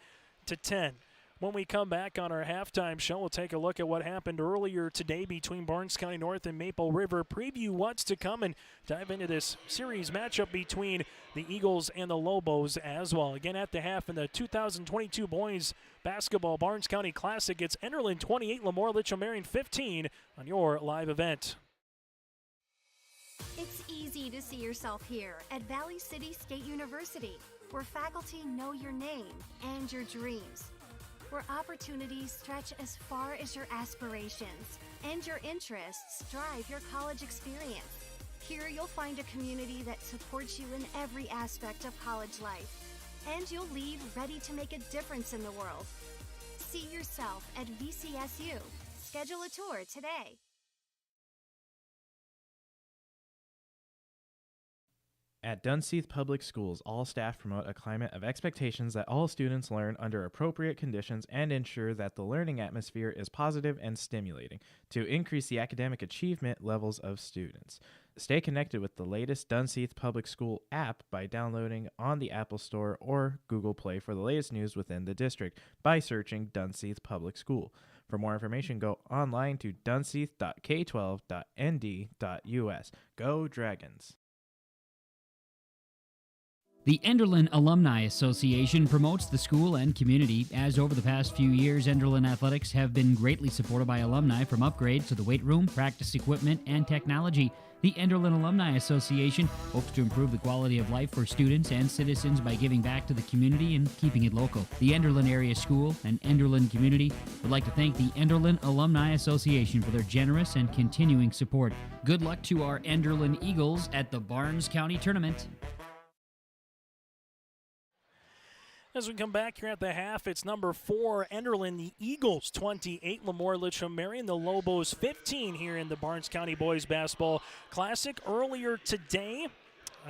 When we come back on our halftime show, we'll take a look at what happened earlier today between Barnes County North and Maple River, preview what's to come, and dive into this series matchup between the Eagles and the Lobos as well. Again, at the half in the 2022 Boys Basketball Barnes County Classic, it's Enderlin 28, LaMoure Litchville-Marion 15 on your live event. It's easy to see yourself here at Valley City State University, where faculty know your name and your dreams, where opportunities stretch as far as your aspirations and your interests drive your college experience. Here you'll find a community that supports you in every aspect of college life, and you'll leave ready to make a difference in the world. See yourself at VCSU. Schedule a tour today. At Dunseith Public Schools, all staff promote a climate of expectations that all students learn under appropriate conditions and ensure that the learning atmosphere is positive and stimulating to increase the academic achievement levels of students. Stay connected with the latest Dunseith Public School app by downloading on the Apple Store or Google Play for the latest news within the district by searching Dunseith Public School. For more information, go online to dunseith.k12.nd.us. Go Dragons! The Enderlin Alumni Association promotes the school and community, as over the past few years, Enderlin athletics have been greatly supported by alumni from upgrades to the weight room, practice equipment, and technology. The Enderlin Alumni Association hopes to improve the quality of life for students and citizens by giving back to the community and keeping it local. The Enderlin Area School and Enderlin community would like to thank the Enderlin Alumni Association for their generous and continuing support. Good luck to our Enderlin Eagles at the Barnes County Tournament. As we come back here at the half, it's number 4, Enderlin, the Eagles 28, LaMoure Litchville-Marion, the Lobos 15 here in the Barnes County Boys Basketball Classic. Earlier today,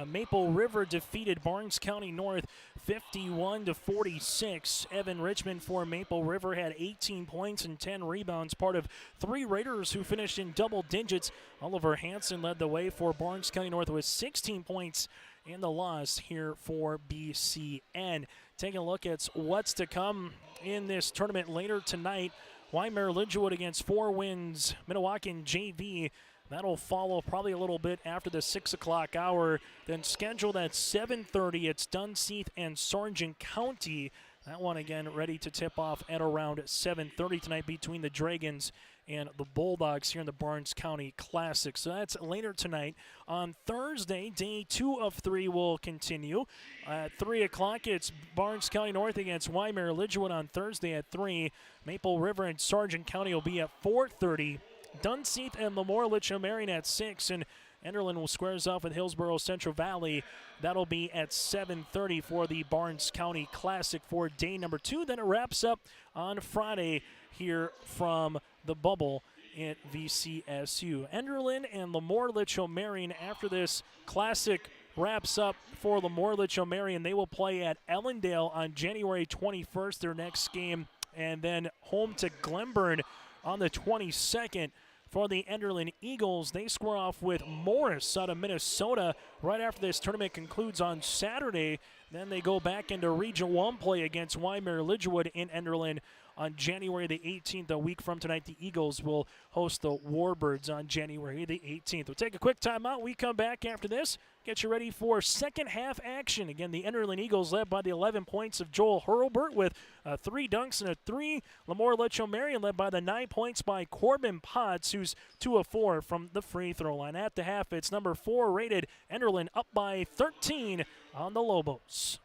Maple River defeated Barnes County North 51-46. Evan Richmond for Maple River had 18 points and 10 rebounds, part of 3 Raiders who finished in double digits. Oliver Hansen led the way for Barnes County North with 16 points in the loss here for BCN. Taking a look at what's to come in this tournament later tonight. Weimar-Lidgewood against 4 Winds, Minnewacan JV. That'll follow probably a little bit after the 6 o'clock hour. Then scheduled at 7:30, it's Dunseith and Sargent County. That one again ready to tip off at around 7:30 tonight between the Dragons and the Bulldogs here in the Barnes County Classic. So that's later tonight. On Thursday, day 2 of 3 will continue. At 3 o'clock, it's Barnes County North against Weimar-Lidgewood on Thursday at 3. Maple River and Sargent County will be at 4:30. Dunseith and LaMoure Litchville-Marion at 6. And Enderlin will squares off with Hillsborough Central Valley. That'll be at 7:30 for the Barnes County Classic for day number 2. Then it wraps up on Friday here from the bubble at VCSU. Enderlin and LaMoure Litchville-Marion, after this classic wraps up for LaMoure Litchville-Marion, they will play at Ellendale on January 21st, their next game, and then home to Glenburn on the 22nd. For the Enderlin Eagles, they square off with Morris out of Minnesota right after this tournament concludes on Saturday. Then they go back into Region 1 play against Weimar-Lidgerwood in Enderlin on January the 18th. A week from tonight, the Eagles will host the Warbirds on January the 18th. We'll take a quick timeout. We come back after this. Get you ready for second half action. Again, the Enderlin Eagles led by the 11 points of Joel Hurlbert with 3 dunks and a 3. LaMoure Litchville-Marion led by the 9 points by Corbin Potts, who's 2 of 4 from the free throw line. At the half, it's number 4 rated Enderlin up by 13 on the Lobos.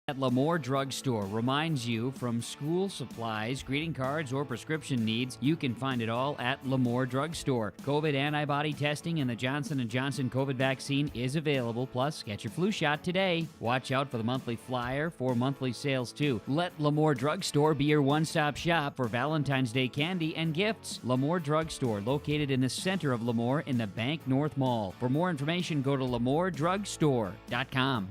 At LaMoure Drugstore reminds you, from school supplies, greeting cards, or prescription needs, you can find it all at LaMoure Drugstore. COVID antibody testing and the Johnson & Johnson COVID vaccine is available, plus get your flu shot today. Watch out for the monthly flyer for monthly sales too. Let LaMoure Drugstore be your one-stop shop for Valentine's Day candy and gifts. LaMoure Drugstore, located in the center of LaMoure in the Bank North Mall. For more information, go to LaMoureDrugstore.com.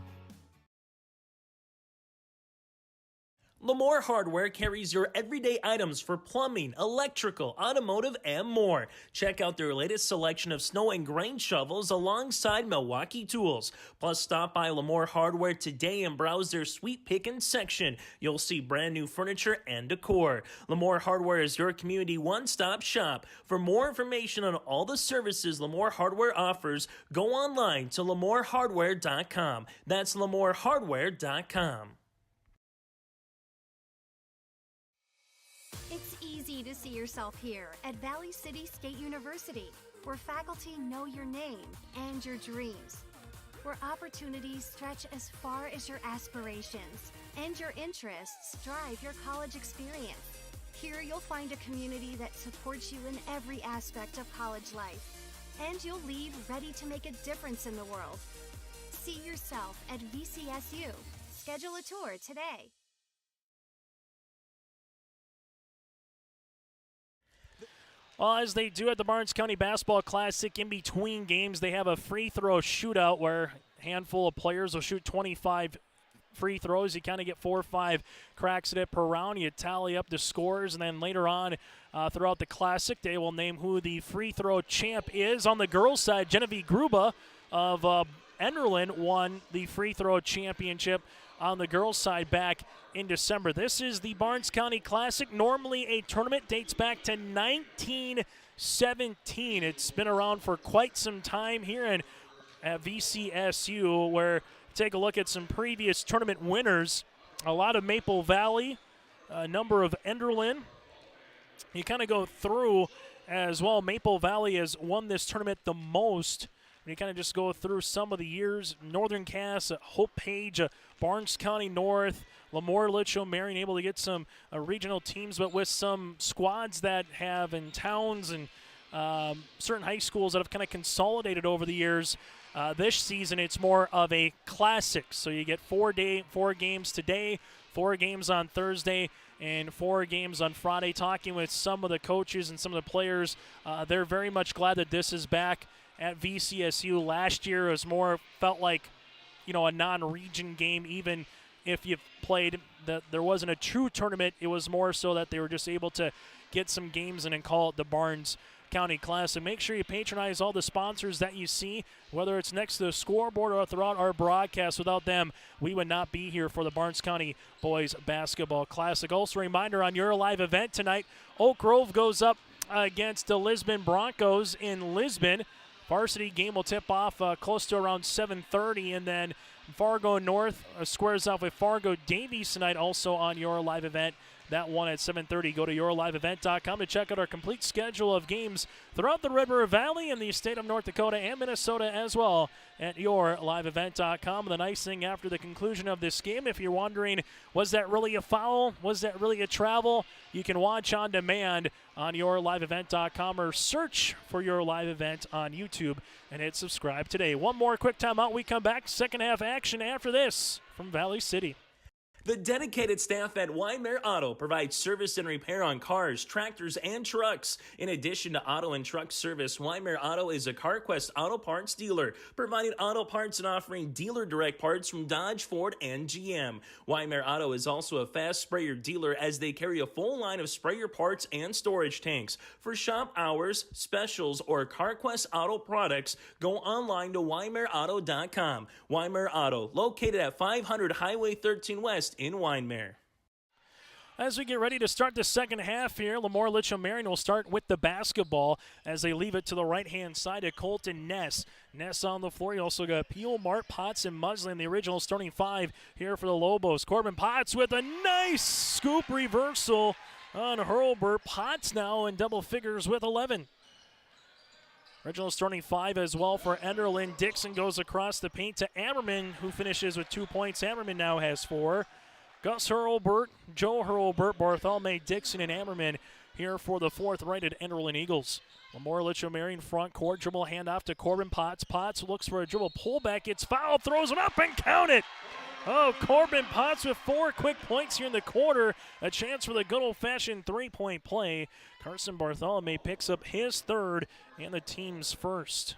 LaMoure Hardware carries your everyday items for plumbing, electrical, automotive, and more. Check out their latest selection of snow and grain shovels alongside Milwaukee tools. Plus, stop by LaMoure Hardware today and browse their sweet pickin' section. You'll see brand new furniture and decor. LaMoure Hardware is your community one-stop shop. For more information on all the services LaMoure Hardware offers, go online to LaMoureHardware.com. That's LaMoureHardware.com. It's easy to see yourself here at Valley City State University, where faculty know your name and your dreams, where opportunities stretch as far as your aspirations and your interests drive your college experience. Here you'll find a community that supports you in every aspect of college life, and you'll leave ready to make a difference in the world. See yourself at VCSU. Schedule a tour today. Well, as they do at the Barnes County Basketball Classic, in between games, they have a free throw shootout where a handful of players will shoot 25 free throws. You kind of get 4 or 5 cracks at it per round. You tally up the scores, and then later on throughout the Classic, they will name who the free throw champ is. On the girls' side, Genevieve Gruba of Enderlin won the free throw championship on the girls' side back in December. This is the Barnes County Classic. Normally a tournament, dates back to 1917. It's been around for quite some time here at VCSU, where take a look at some previous tournament winners. A lot of Maple Valley, a number of Enderlin. You kind of go through as well. Maple Valley has won this tournament the most. You kind of just go through some of the years. Northern Cass, Hope Page, Barnes County North, LaMoure Litchville-Marion able to get some regional teams, but with some squads that have in towns and certain high schools that have kind of consolidated over the years. This season, it's more of a classic. So you get 4 games today, 4 games on Thursday, and 4 games on Friday. Talking with some of the coaches and some of the players, they're very much glad that this is back at VCSU. Last year was more felt like, a non-region game. Even if you played, there wasn't a true tournament. It was more so that they were just able to get some games in and call it the Barnes County Classic. Make sure you patronize all the sponsors that you see, whether it's next to the scoreboard or throughout our broadcast. Without them, we would not be here for the Barnes County Boys Basketball Classic. Also, a reminder on your live event tonight, Oak Grove goes up against the Lisbon Broncos in Lisbon. Varsity game will tip off close to around 7:30, and then Fargo North squares off with Fargo Davies tonight, also on your live event. That one at 7:30. Go to yourliveevent.com to check out our complete schedule of games throughout the Red River Valley and the state of North Dakota and Minnesota as well at yourliveevent.com. The nice thing after the conclusion of this game, if you're wondering, was that really a foul? Was that really a travel? You can watch on demand on yourliveevent.com or search for Your Live Event on YouTube and hit subscribe today. One more quick timeout. We come back. Second half action after this from Valley City. The dedicated staff at LaMoure Auto provides service and repair on cars, tractors, and trucks. In addition to auto and truck service, LaMoure Auto is a CarQuest auto parts dealer, providing auto parts and offering dealer direct parts from Dodge, Ford, and GM. LaMoure Auto is also a fast sprayer dealer as they carry a full line of sprayer parts and storage tanks. For shop hours, specials, or CarQuest auto products, go online to WeimerAuto.com. LaMoure Auto, located at 500 Highway 13 West in Weimar. As we get ready to start the second half here, LaMoure Litchville-Marion will start with the basketball as they leave it to the right-hand side of Colton Ness. Ness on the floor. You also got Peel, Mart, Potts, and Muslin, the original starting five here for the Lobos. Corbin Potts with a nice scoop reversal on Hurlburt. Potts now in double figures with 11. Original starting five as well for Enderlin. Dixon goes across the paint to Ammerman, who finishes with 2 points. Ammerman now has 4. Gus Hurlburt, Joe Hurlburt, Bartholomew Dixon, and Ammerman here for the fourth-rated Enderlin Eagles. LaMoure Litchville-Marion front court, dribble handoff to Corbin Potts. Potts looks for a dribble pullback, gets fouled, throws it up and count it. Oh, Corbin Potts with 4 quick points here in the quarter. A chance for the good old-fashioned three-point play. Carson Bartholomew picks up his third and the team's first.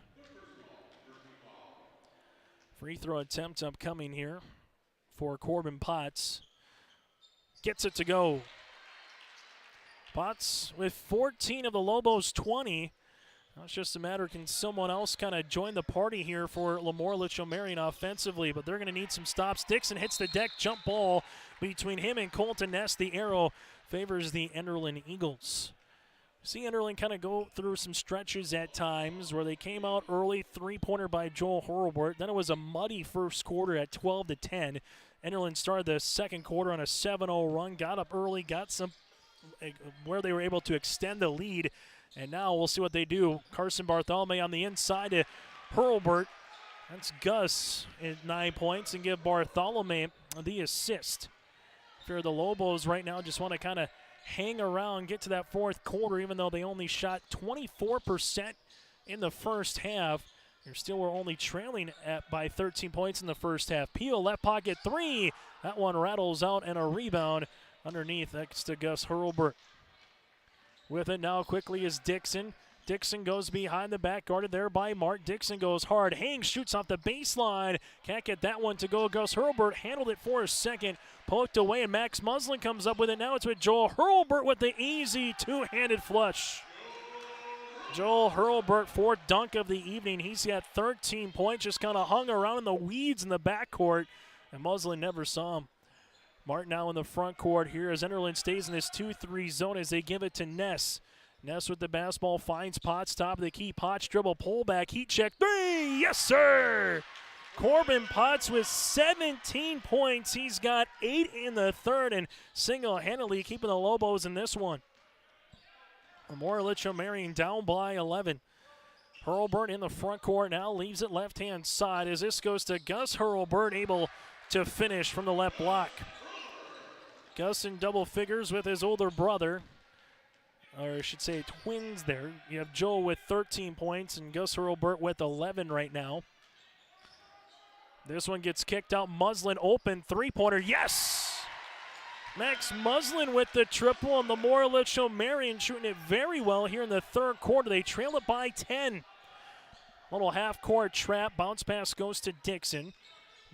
Free throw attempt upcoming here for Corbin Potts. Gets it to go. Potts with 14 of the Lobos' 20. Now it's just a matter, can someone else kind of join the party here for LaMoure Litchville-Marion offensively, but they're going to need some stops. Dixon hits the deck, jump ball between him and Colton Ness. The arrow favors the Enderlin Eagles. See Enderlin kind of go through some stretches at times where they came out early, three-pointer by Joel Hurlburt. Then it was a muddy first quarter at 12-10. Enderlin started the second quarter on a 7-0 run, got up early, got some where they were able to extend the lead, and now we'll see what they do. Carson Bartholomew on the inside to Hurlburt. That's Gus at 9 points, and give Bartholomew the assist. For the Lobos right now, just want to kind of hang around, get to that fourth quarter, even though they only shot 24% in the first half. They still were only trailing by 13 points in the first half. Peel, left pocket three. That one rattles out, and a rebound underneath. That's to Gus Hurlburt. With it now quickly is Dixon. Dixon goes behind the back, guarded there by Mark. Dixon goes hard. Hangs, shoots off the baseline. Can't get that one to go. Gus Hurlburt handled it for a second. Poked away, and Max Muslin comes up with it. Now it's with Joel Hurlburt with the easy two-handed flush. Joel Hurlburt, fourth dunk of the evening. He's got 13 points, just kind of hung around in the weeds in the backcourt, and Muslin never saw him. Martin now in the front court here as Enderlin stays in this 2-3 zone as they give it to Ness. Ness with the basketball finds Potts, top of the key. Potts dribble, pullback, heat check, three! Yes, sir! Corbin Potts with 17 points. He's got 8 in the third and single-handedly keeping the Lobos in this one. LaMoure Litchville-Marion down by 11. Hurlburt in the front court now, leaves it left-hand side as this goes to Gus Hurlburt, able to finish from the left block. Gus in double figures with his older brother, or I should say twins there. You have Joel with 13 points and Gus Hurlburt with 11 right now. This one gets kicked out. Muslin open, three-pointer, yes! Max Muslin with the triple, and LaMoure Litchville-Marion shooting it very well here in the third quarter. They trail it by 10. Little half-court trap. Bounce pass goes to Dixon.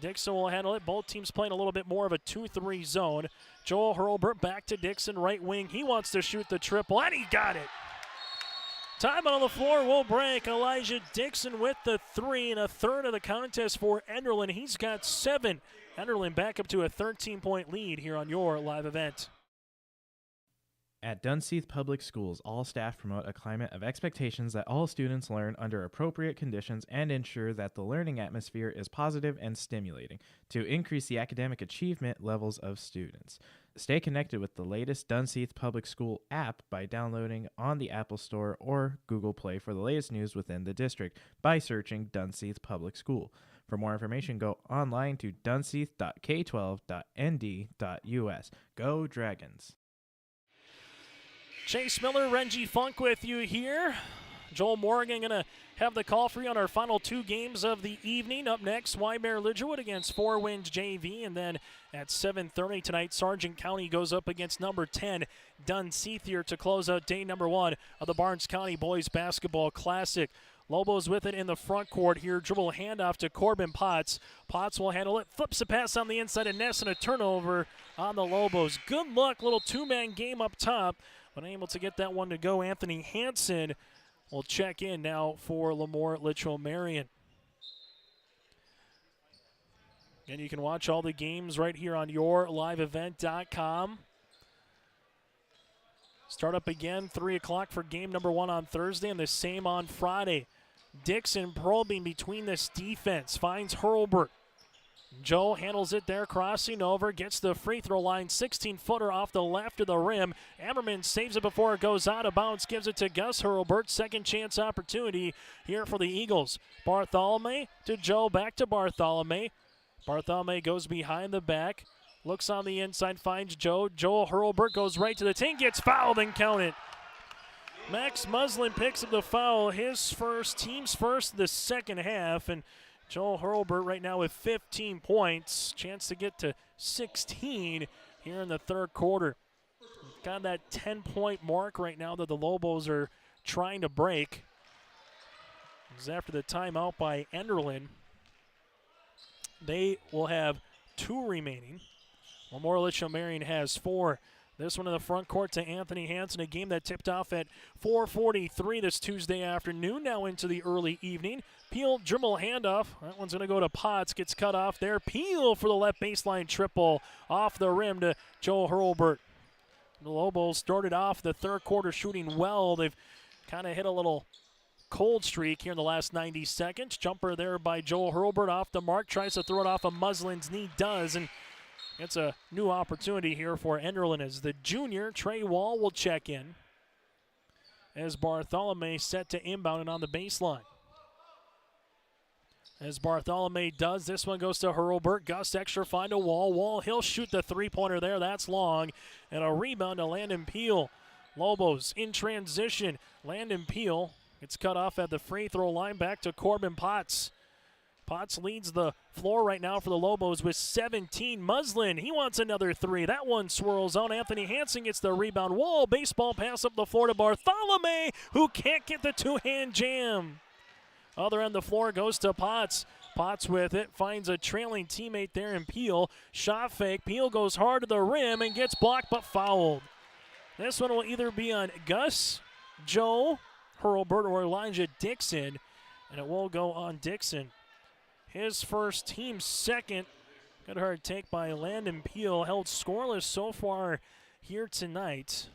Dixon will handle it. Both teams playing a little bit more of a 2-3 zone. Joel Hurlburt back to Dixon, right wing. He wants to shoot the triple, and he got it. Time on the floor will break. Elijah Dixon with the three, and a third of the contest for Enderlin. He's got 7. Enderlin back up to a 13-point lead here on your live event. At Dunseith Public Schools, all staff promote a climate of expectations that all students learn under appropriate conditions and ensure that the learning atmosphere is positive and stimulating to increase the academic achievement levels of students. Stay connected with the latest Dunseith Public School app by downloading on the Apple Store or Google Play for the latest news within the district by searching Dunseith Public School. For more information, go online to dunseith.k12.nd.us. Go Dragons! Chase Miller, Renji Funk with you here. Joel Morgan going to have the call for you on our final two games of the evening. Up next, Wymer Lidgerwood against Four Winds JV. And then at 7:30 tonight, Sargent County goes up against number 10, Dunseith, to close out day number 1 of the Barnes County Boys Basketball Classic. Lobos with it in the front court here. Dribble handoff to Corbin Potts. Potts will handle it. Flips a pass on the inside of Ness and a turnover on the Lobos. Good luck. Little two-man game up top. But unable to get that one to go. Anthony Hansen will check in now for LaMoure Litchville-Marion. And you can watch all the games right here on yourliveevent.com. Start up again, 3 o'clock for game number 1 on Thursday, and the same on Friday. Dixon probing between this defense, finds Hurlbert. Joe handles it there, crossing over, gets the free throw line, 16-footer off the left of the rim. Ammerman saves it before it goes out of bounds, gives it to Gus Hurlbert. Second chance opportunity here for the Eagles. Bartholomew to Joe, back to Bartholomew. Bartholomew goes behind the back, looks on the inside, finds Joe. Joel Hurlbert goes right to the tank, gets fouled and count it. Max Muslin picks up the foul, his first, team's first the second half, and Joel Hurlbert right now with 15 points. Chance to get to 16 here in the third quarter. Got that 10-point mark right now that the Lobos are trying to break. This is after the timeout by Enderlin. They will have 2 remaining. LaMoure Litchville-Marion has 4. This one in the front court to Anthony Hansen, a game that tipped off at 4:43 this Tuesday afternoon, now into the early evening. Peel dribble handoff. That one's going to go to Potts, gets cut off there. Peel for the left baseline triple off the rim to Joel Hurlbert. The Lobos started off the third quarter shooting well. They've kind of hit a little cold streak here in the last 90 seconds. Jumper there by Joel Hurlbert off the mark, tries to throw it off of Muslin's knee, does, and it's a new opportunity here for Enderlin as the junior, Trey Wall, will check in as Bartholomew set to inbound and on the baseline. As Bartholomew does, this one goes to Hurlbert. Gus extra find a Wall. Wall, he'll shoot the three-pointer there. That's long. And a rebound to Landon Peel. Lobos in transition. Landon Peel gets cut off at the free throw line, back to Corbin Potts. Potts leads the floor right now for the Lobos with 17. Muslin, he wants another 3. That one swirls on. Anthony Hansen gets the rebound. Wall, baseball pass up the floor to Bartholomew, who can't get the two-hand jam. Other end of the floor goes to Potts. Potts with it, finds a trailing teammate there in Peel. Shot fake. Peel goes hard to the rim and gets blocked but fouled. This one will either be on Gus, Joe, Hurlbert, or Elijah Dixon, and it will go on Dixon. His first, team second. Good hard take by Landon Peel. Held scoreless so far here tonight.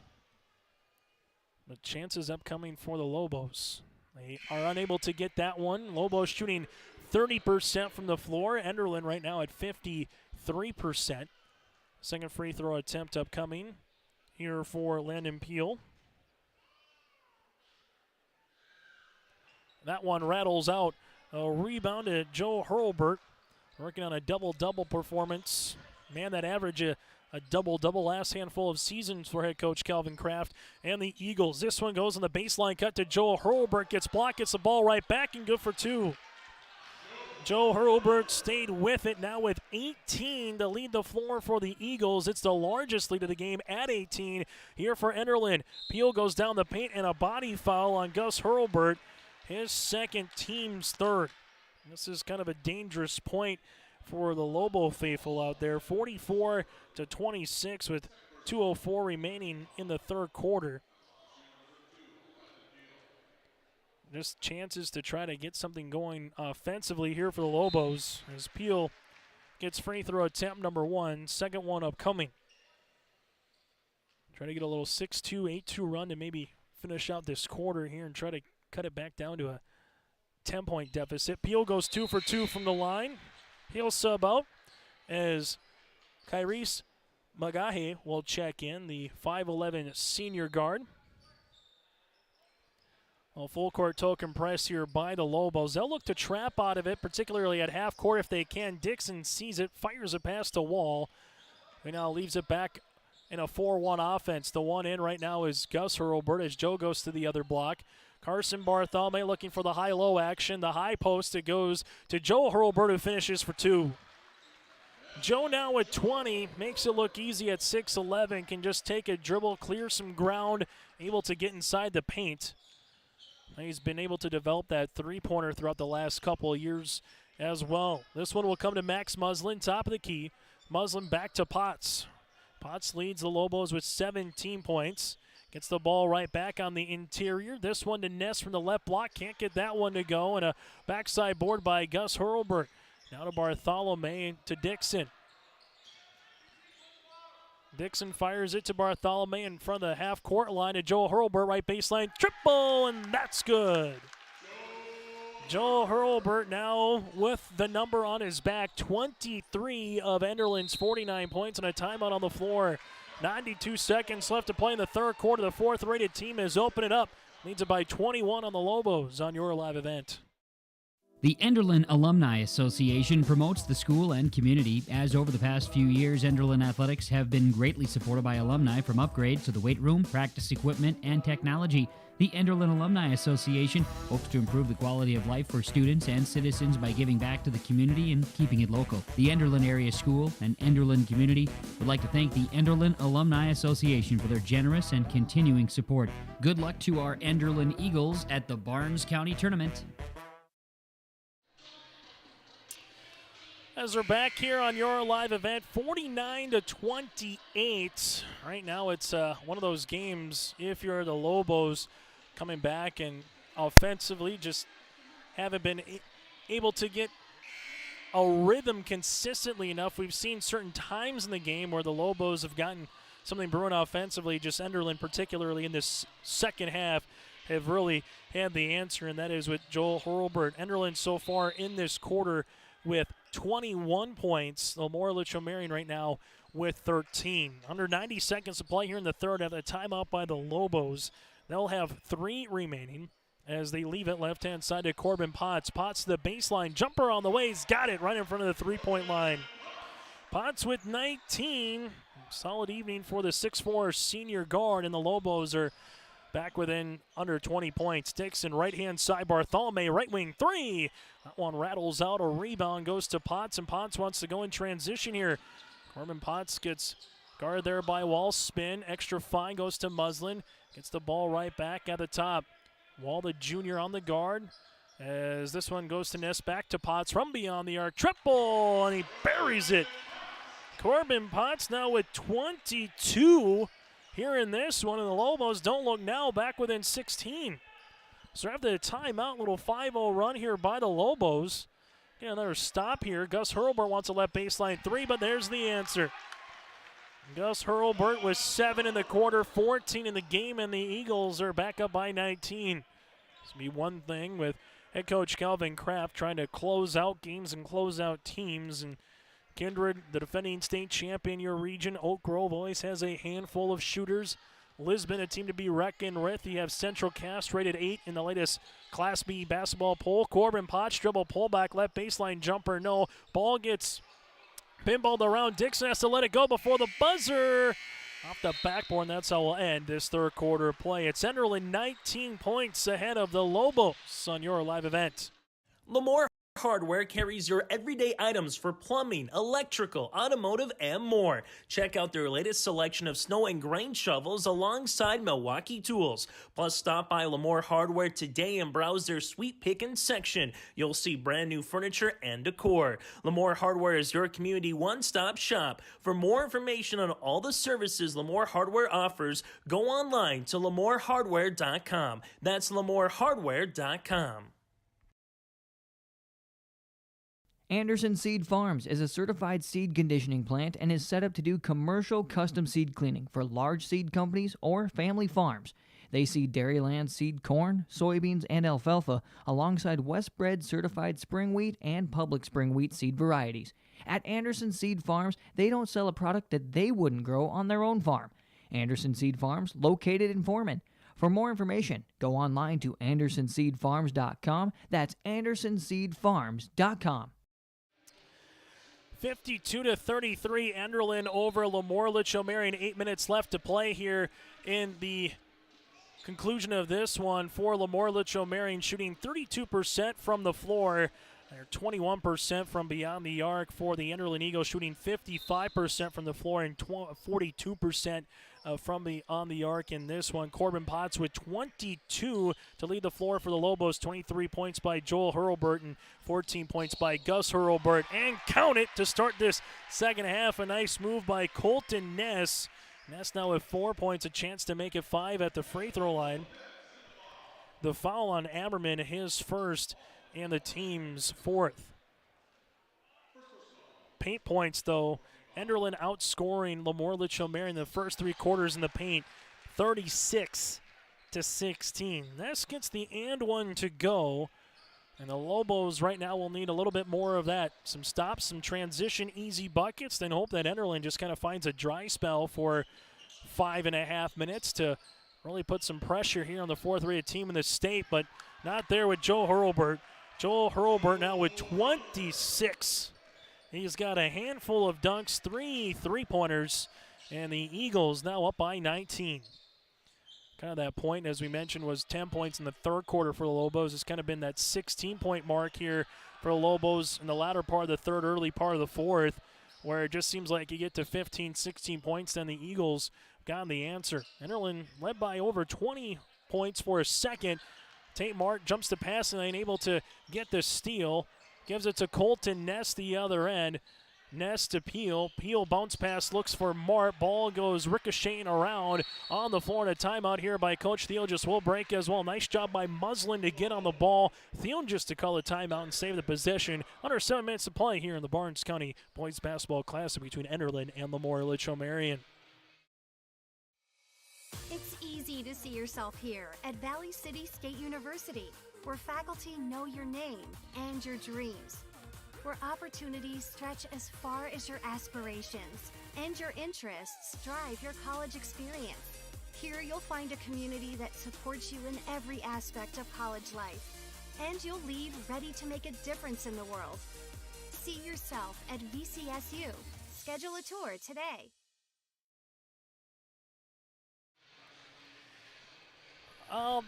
But chances upcoming for the Lobos. They are unable to get that one. Lobos shooting 30% from the floor. Enderlin right now at 53%. Second free throw attempt upcoming here for Landon Peel. That one rattles out. A rebound to Joe Hurlbert, working on a double-double performance. Man, that average a double-double last handful of seasons for head coach Calvin Kraft and the Eagles. This one goes on the baseline cut to Joe Hurlbert, gets blocked, gets the ball right back, and good for 2. Joe Hurlbert stayed with it, now with 18 to lead the floor for the Eagles. It's the largest lead of the game at 18 here for Enderlin. Peel goes down the paint and a body foul on Gus Hurlbert. His second, team's third. This is kind of a dangerous point for the Lobo faithful out there. 44-26 with 2:04 remaining in the third quarter. Just chances to try to get something going offensively here for the Lobos as Peel gets free throw attempt number 1, second one upcoming. Try to get a little 6-2, 8-2 run to maybe finish out this quarter here and try to cut it back down to a 10-point deficit. Peel goes 2 for 2 from the line. He'll sub out as Kyrese Magahe will check in, the 5'11 senior guard. Well, full court token press here by the Lobos. They'll look to trap out of it, particularly at half court if they can. Dixon sees it, fires it past the wall, and now leaves it back in a 4-1 offense. The one in right now is Gus Hurlbert as Joe goes to the other block. Carson Bartholomew looking for the high-low action. The high post, it goes to Joe Hurlburt, who finishes for 2. Joe now at 20, makes it look easy at 6'11", can just take a dribble, clear some ground, able to get inside the paint. He's been able to develop that three-pointer throughout the last couple of years as well. This one will come to Max Muslin, top of the key. Muslin back to Potts. Potts leads the Lobos with 17 points. Gets the ball right back on the interior. This one to Ness from the left block. Can't get that one to go. And a backside board by Gus Hurlburt. Now to Bartholomew to Dixon. Dixon fires it to Bartholomew in front of the half-court line to Joel Hurlburt, right baseline, triple, and that's good. Joel Hurlburt now with the number on his back, 23 of Enderlin's 49 points and a timeout on the floor. 92 seconds left to play in the third quarter. The fourth-rated team has opened it up. Leads it by 21 on the Lobos on your live event. The Enderlin Alumni Association promotes the school and community, as over the past few years, Enderlin athletics have been greatly supported by alumni from upgrades to the weight room, practice equipment, and technology. The Enderlin Alumni Association hopes to improve the quality of life for students and citizens by giving back to the community and keeping it local. The Enderlin Area School and Enderlin community would like to thank the Enderlin Alumni Association for their generous and continuing support. Good luck to our Enderlin Eagles at the Barnes County Tournament. As we're back here on your live event, 49-28. Right now it's one of those games, if you're the Lobos coming back and offensively just haven't been able to get a rhythm consistently enough. We've seen certain times in the game where the Lobos have gotten something brewing offensively. Just Enderlin, particularly in this second half, have really had the answer, and that is with Joel Hurlburt. Enderlin so far in this quarter with 21 points. LaMoure Litchville-Marion right now with 13. Under 90 seconds to play here in the third after a timeout by the Lobos. They'll have 3 remaining as they leave it left-hand side to Corbin Potts. Potts to the baseline. Jumper on the way. He's got it right in front of the three-point line. Potts with 19. Solid evening for the 6'4 senior guard, and the Lobos are back within under 20 points. Dixon, right-hand side, Bartholomew, right wing 3. That one rattles out. A rebound goes to Potts, and Potts wants to go in transition here. Corbin Potts gets guarded there by Wall. Spin, extra fine, goes to Muslin. Gets the ball right back at the top. Wall, the junior, on the guard. As this one goes to Ness, back to Potts from beyond the arc. Triple, and he buries it. Corbin Potts now with 22. Here in this one, and the Lobos don't look now, back within 16. So after the timeout, little 5-0 run here by the Lobos. Get another stop here. Gus Hurlburt wants to let baseline 3, but there's the answer. Gus Hurlburt with 7 in the quarter, 14 in the game, and the Eagles are back up by 19. This will be one thing with head coach Calvin Kraft trying to close out games and close out teams. And Kindred, the defending state champion in your region. Oak Grove always has a handful of shooters. Lisbon, a team to be reckoned with. You have Central Cast rated 8 in the latest Class B basketball poll. Corbin Potts, dribble, pullback, left baseline jumper, no. Ball gets pinballed around. Dixon has to let it go before the buzzer. Off the backboard, and that's how we'll end this third quarter play. It's Enderlin 19 points ahead of the Lobos on your live event. LaMoure Hardware carries your everyday items for plumbing, electrical, automotive, and more. Check out their latest selection of snow and grain shovels alongside Milwaukee tools. Plus, stop by LaMoure Hardware today and browse their sweet pickin' section. You'll see brand new furniture and decor. LaMoure Hardware is your community one-stop shop. For more information on all the services LaMoure Hardware offers, go online to LaMoureHardware.com. That's LaMoureHardware.com. Anderson Seed Farms is a certified seed conditioning plant and is set up to do commercial custom seed cleaning for large seed companies or family farms. They seed Dairyland seed corn, soybeans, and alfalfa alongside Westbred certified spring wheat and public spring wheat seed varieties. At Anderson Seed Farms, they don't sell a product that they wouldn't grow on their own farm. Anderson Seed Farms, located in Foreman. For more information, go online to AndersonSeedFarms.com. That's AndersonSeedFarms.com. 52-33, Enderlin over LaMoure Litchville-Marion. 8 minutes left to play here in the conclusion of this one for LaMoure Litchville-Marion, shooting 32% from the floor. They're 21% from beyond the arc for the Enderlin Eagles, shooting 55% from the floor and 42% from on the arc in this one. Corbin Potts with 22 to lead the floor for the Lobos. 23 points by Joel Hurlbert and 14 points by Gus Hurlbert. And count it to start this second half. A nice move by Colton Ness. Ness now with 4 points, a chance to make it 5 at the free throw line. The foul on Ammerman, his first and the team's fourth. Paint points, though. Enderlin outscoring LaMoure Litchville-Marion in the first 3 quarters in the paint, 36-16. Ness gets the and one to go. And the Lobos right now will need a little bit more of that. Some stops, some transition, easy buckets, then hope that Enderlin just kind of finds a dry spell for 5.5 minutes to really put some pressure here on the fourth-rated team in the state, but not there with Joe Hurlbert. Joel Hurlbert now with 26. He's got a handful of dunks, 3 three-pointers, and the Eagles now up by 19. Kind of that point, as we mentioned, was 10 points in the third quarter for the Lobos. It's kind of been that 16-point mark here for the Lobos in the latter part of the third, early part of the fourth, where it just seems like you get to 15, 16 points, then the Eagles got the answer. Enderlin led by over 20 points for a second. Tate Mark jumps the passing lane, able to get the steal. Gives it to Colton Ness the other end. Ness to Peel. Peel bounce pass, looks for Mart. Ball goes ricocheting around on the floor. And a timeout here by Coach Theogis will break as well. Nice job by Muslin to get on the ball. Theogis to call a timeout and save the possession. Under 7 minutes to play here in the Barnes County Boys Basketball Classic between Enderlin and LaMoure Litchville-Marion. It's easy to see yourself here at Valley City State University, where faculty know your name and your dreams, where opportunities stretch as far as your aspirations and your interests drive your college experience. Here you'll find a community that supports you in every aspect of college life, and you'll leave ready to make a difference in the world. See yourself at VCSU. Schedule a tour today.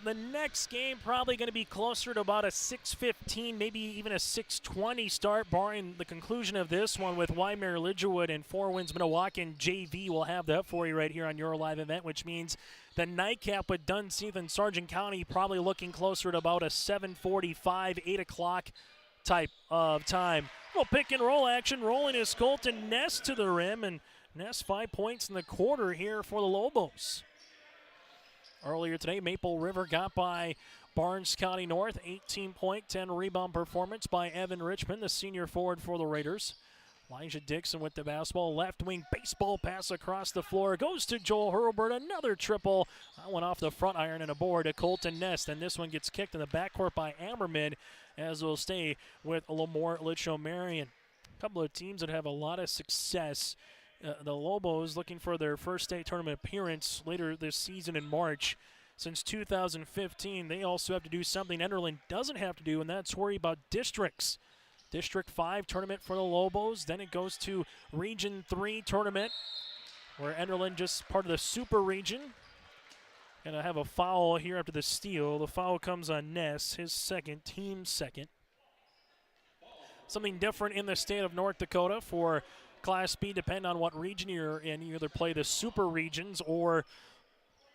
The next game probably going to be closer to about a 6:15, maybe even a 6:20 start, barring the conclusion of this one with Wyoming Lidgerwood and Four Winds Minnewacan JV. We'll have that for you right here on your live event, which means the nightcap with Dunseith and Sargent County probably looking closer to about a 7:45, 8 o'clock type of time. Well, pick and roll action. Rolling is Colton Ness to the rim, and Ness 5 points in the quarter here for the Lobos. Earlier today, Maple River got by Barnes County North. 18-point, 10-rebound performance by Evan Richmond, the senior forward for the Raiders. Elijah Dixon with the basketball. Left wing baseball pass across the floor. Goes to Joel Hurlbert. Another triple. That one off the front iron and a board to Colton Ness. And this one gets kicked in the backcourt by Ammerman, as will stay with LaMoure Litchville-Marion. A couple of teams that have a lot of success. The Lobos looking for their first state tournament appearance later this season in March. Since 2015, they also have to do something Enderlin doesn't have to do, and that's worry about districts. District 5 tournament for the Lobos. Then it goes to Region 3 tournament, where Enderlin just part of the super region. Gonna have a foul here after the steal. The foul comes on Ness, his second, team second. Something different in the state of North Dakota for Class B, depending on what region you're in. You either play the super regions, or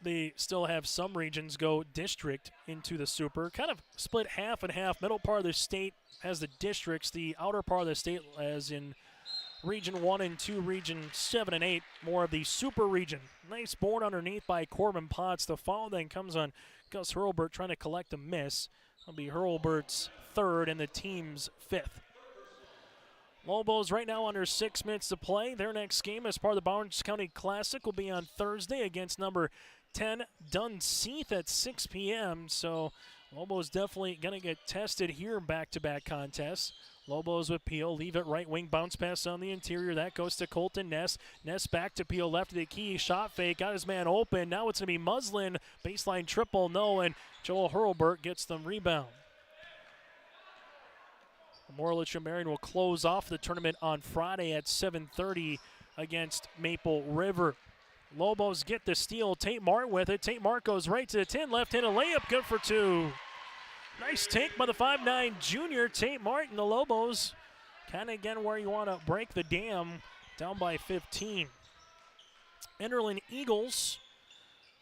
they still have some regions go district into the super. Kind of split half and half. Middle part of the state has the districts. The outer part of the state, as in Region 1 and 2, Region 7 and 8, more of the super region. Nice board underneath by Corbin Potts. The foul then comes on Gus Hurlbert trying to collect a miss. That'll be Hurlbert's third and the team's fifth. Lobos right now under 6 minutes to play. Their next game as part of the Barnes County Classic will be on Thursday against number 10 Dunseith at 6 p.m. So Lobos definitely going to get tested here in back-to-back contests. Lobos with Peel, leave it right wing, bounce pass on the interior. That goes to Colton Ness. Ness back to Peel, left of the key, shot fake, got his man open. Now it's going to be Muslin, baseline triple, no, and Joel Hurlbert gets the rebound. LaMoure Litchville-Marion will close off the tournament on Friday at 7:30 against Maple River. Lobos get the steal. Tate Mart with it. Tate Mart goes right to the 10. Left-handed layup, good for 2. Nice take by the 5'9" junior. Tate Mart and the Lobos kind of again where you want to break the dam, down by 15. Enderlin Eagles,